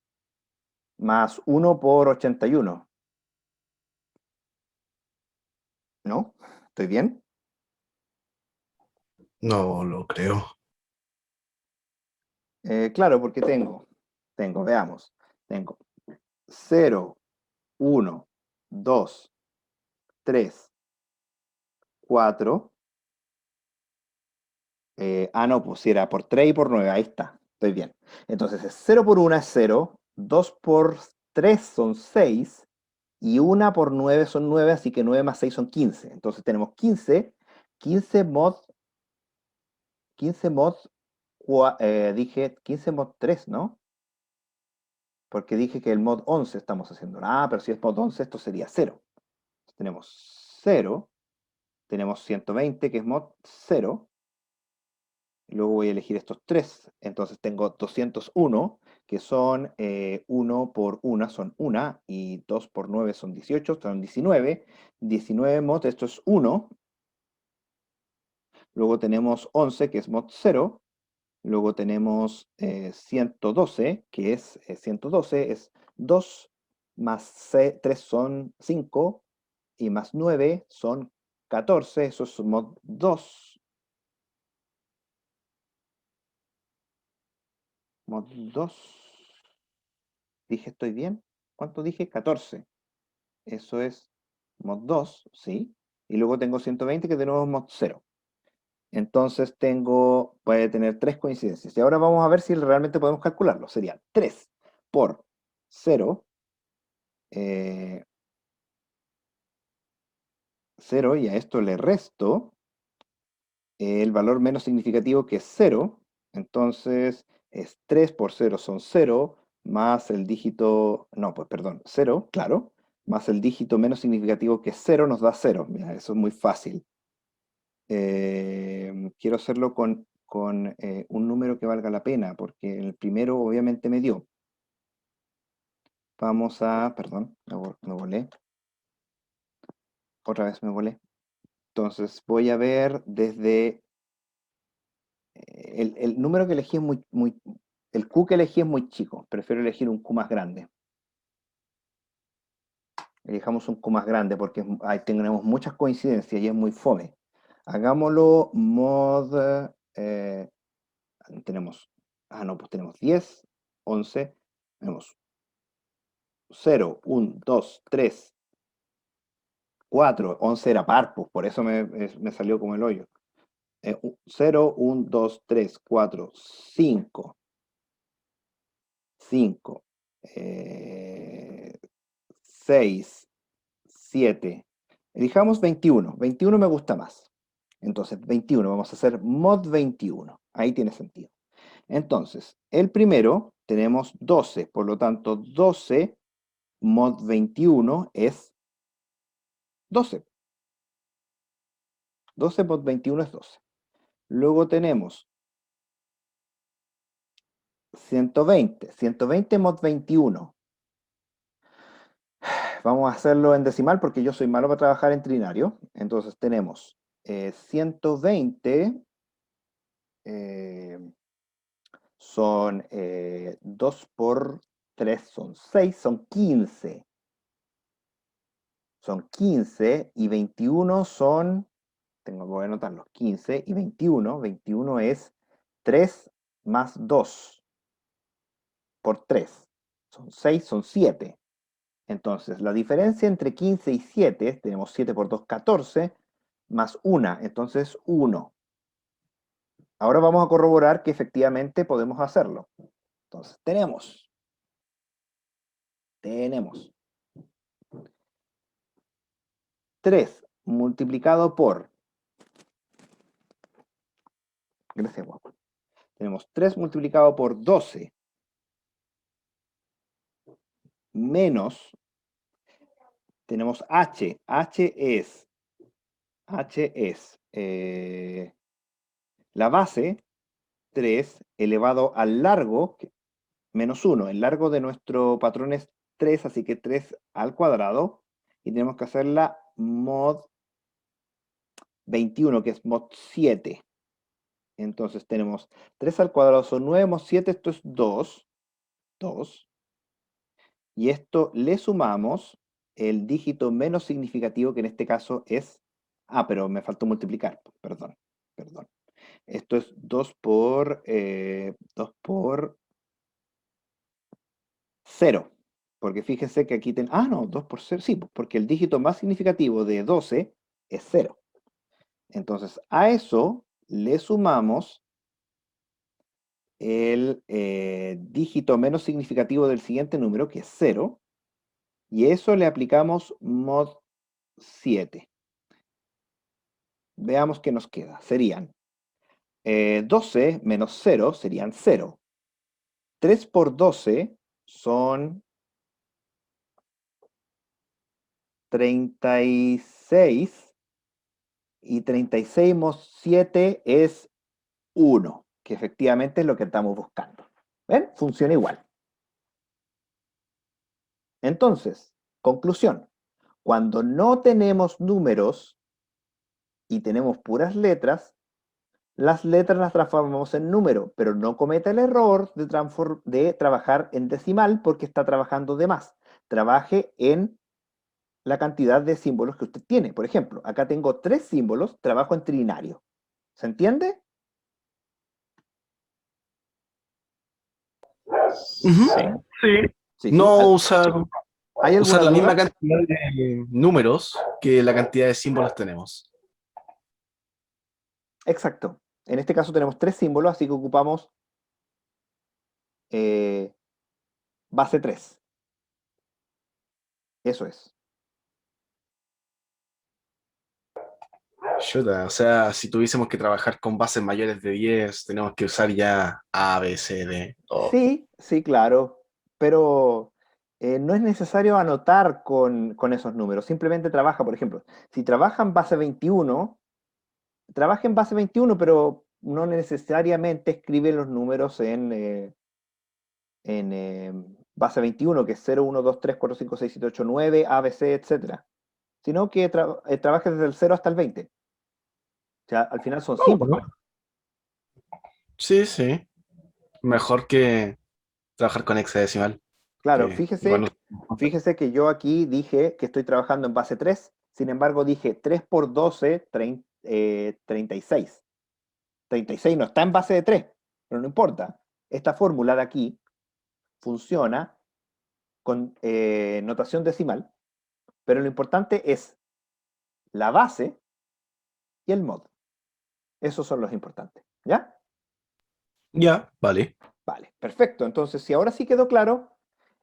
más 1 por 81. ¿No? ¿Estoy bien? No lo creo. Claro, porque veamos, tengo 0, 1, 2, 3, 4. No, pues si era por 3 y por 9, ahí está, estoy bien. Entonces, 0 por 1 es 0, 2 por 3 son 6, y 1 por 9 son 9, así que 9 más 6 son 15. Entonces tenemos 15, 15 mod, 15 mod, dije 15 mod 3, ¿no? Porque dije que el mod 11 estamos haciendo. Pero si es mod 11, esto sería 0. Tenemos 0, tenemos 120, que es mod 0, y luego voy a elegir estos 3. Entonces tengo 201, que son 1 por 1 son 1, y 2 por 9 son 18, son 19. 19 mod, esto es 1. Luego tenemos 11, que es mod 0. Luego tenemos 112, que es 112, es 2 más 3 son 5, y más 9 son 14, eso es mod 2. Mod 2. Dije, ¿estoy bien? ¿Cuánto dije? 14. Eso es mod 2, ¿sí? Y luego tengo 120, que de nuevo es mod 0. Entonces puede tener 3 coincidencias. Y ahora vamos a ver si realmente podemos calcularlo. Sería 3 por 0, 0, y a esto le resto el valor menos significativo, que es 0. Entonces es 3 por 0 son 0, más el dígito, no, pues perdón, 0, claro, más el dígito menos significativo, que es 0, nos da 0. Mira, eso es muy fácil. Quiero hacerlo con un número que valga la pena, porque el primero obviamente me dio. Vamos a, perdón, me volé. Otra vez me volé. Entonces voy a ver desde el número que elegí es el Q que elegí es muy chico. Prefiero elegir un Q más grande. Elijamos un Q más grande porque ahí tenemos muchas coincidencias y es muy fome. Hagámoslo mod, tenemos, no, pues tenemos 10. 11, tenemos 0, 1, 2, 3, 4, 11 era par, pues, por eso me salió como el hoyo. 0, 1, 2, 3, 4, 5, 5, 6, 7. Elijamos 21. 21 me gusta más. Entonces, 21, vamos a hacer mod 21. Ahí tiene sentido. Entonces, el primero tenemos 12, por lo tanto, 12 mod 21 es 12. 12 mod 21 es 12. Luego tenemos 120. 120 mod 21. Vamos a hacerlo en decimal porque yo soy malo para trabajar en trinario. Entonces tenemos 120 son 2 por 3 son 6, son 15. Son 15 y 21 son, voy a anotar los 15 y 21. 21 es 3 más 2 por 3. Son 6, son 7. Entonces, la diferencia entre 15 y 7, tenemos 7 por 2, 14, más 1, entonces 1. Ahora vamos a corroborar que efectivamente podemos hacerlo. Entonces, tenemos 3 multiplicado por, gracias, guapo. Tenemos 3 multiplicado por 12 menos, tenemos h. H es la base 3 elevado al largo menos 1. El largo de nuestro patrón es 3, así que 3 al cuadrado. Y tenemos que hacerla mod 21, que es mod 7. Entonces tenemos 3 al cuadrado son 9, mod 7, esto es 2. 2. Y esto le sumamos el dígito menos significativo, que en este caso es... Ah, pero me faltó multiplicar. Perdón. Esto es 2 por 0. Porque fíjense que aquí Ah, no, 2 por 0. Sí, porque el dígito más significativo de 12 es 0. Entonces, a eso le sumamos el dígito menos significativo del siguiente número, que es 0. Y eso le aplicamos mod 7. Veamos qué nos queda. Serían 12 menos 0 serían 0. 3 por 12 son 36. Y 36 mod 7 es 1, que efectivamente es lo que estamos buscando. ¿Ven? Funciona igual. Entonces, conclusión. Cuando no tenemos números y tenemos puras letras, las letras las transformamos en número, pero no cometa el error de trabajar en decimal porque está trabajando de más. Trabaje en la cantidad de símbolos que usted tiene. Por ejemplo, acá tengo 3 símbolos, trabajo en trinario. ¿Se entiende? Ujú. Sí. Sí, sí. No usar, ¿Hay alguna usar la misma duda? cantidad de números que la cantidad de símbolos tenemos. Exacto. En este caso tenemos 3 símbolos, así que ocupamos eh, base 3. Eso es. Chuta, o sea, si tuviésemos que trabajar con bases mayores de 10, tenemos que usar ya A, B, C, D. Sí, sí, claro. Pero no es necesario anotar con esos números. Simplemente trabaja, por ejemplo, si trabaja en base 21, trabaja en base 21, pero no necesariamente escribe los números en base 21, que es 0, 1, 2, 3, 4, 5, 6, 7, 8, 9, A, B, C, etc. Sino que trabaje desde el 0 hasta el 20. O sea, al final son Oh, símbolos. bueno. Sí, sí. Mejor que trabajar con hexadecimal. Claro, Que igual fíjese que yo aquí dije que estoy trabajando en base 3, sin embargo dije 3 por 12, 36. 36 no está en base de 3, pero no importa. Esta fórmula de aquí funciona con notación decimal, pero lo importante es la base y el mod. Esos son los importantes, ¿ya? Ya, vale. Vale, perfecto. Entonces, si ahora sí quedó claro,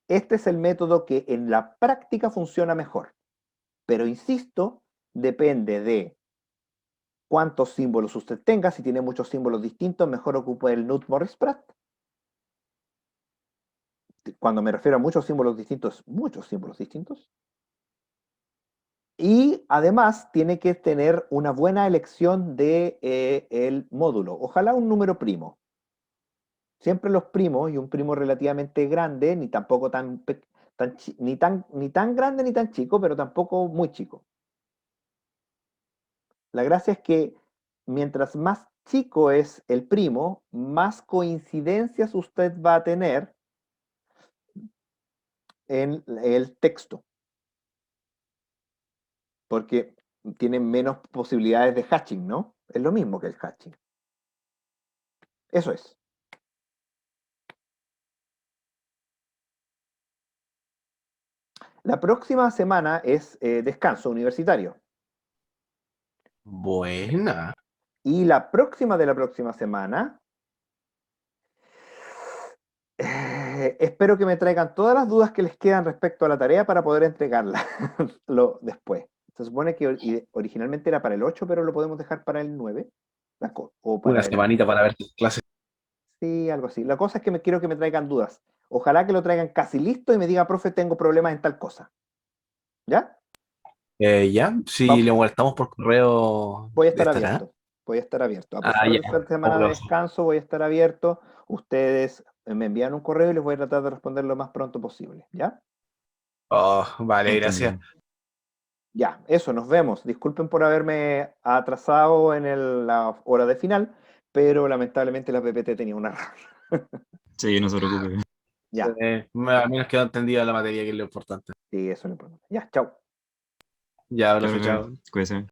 este es el método que en la práctica funciona mejor. Pero insisto, depende de cuántos símbolos usted tenga. Si tiene muchos símbolos distintos, mejor ocupe el Knut-Morris-Pratt. Cuando me refiero a muchos símbolos distintos. Y además tiene que tener una buena elección de el módulo. Ojalá un número primo. Siempre los primos, y un primo relativamente grande, ni tampoco ni tan grande ni tan chico, pero tampoco muy chico. La gracia es que mientras más chico es el primo, más coincidencias usted va a tener en el texto, porque tiene menos posibilidades de hatching, ¿no? Es lo mismo que el hatching. Eso es. La próxima semana es descanso universitario. Buena. Y la próxima de la próxima semana, espero que me traigan todas las dudas que les quedan respecto a la tarea para poder entregarla después. Se supone que originalmente era para el 8, pero lo podemos dejar para el 9. O para Una semanita para ver tus clases. Sí, algo así. La cosa es que quiero que me traigan dudas. Ojalá que lo traigan casi listo y me diga, profe, tengo problemas en tal cosa. ¿Ya? Ya, si le molestamos por correo, Voy a estar ¿estará? abierto. Voy a estar abierto. A Ah, pesar de ya. esta semana de Fabuloso. descanso, voy a estar abierto. Ustedes me envían un correo y les voy a tratar de responder lo más pronto posible. ¿Ya? Oh, vale, gracias. Entendido. Ya, eso, nos vemos. Disculpen por haberme atrasado en la hora de final, pero lamentablemente la PPT tenía una error. Sí, no se preocupe. Ya, Al menos quedó entendida la materia, que es lo importante. sí, eso es lo importante. Ya, chao. Ya, Chao, profe, profe. chao. Cuídese.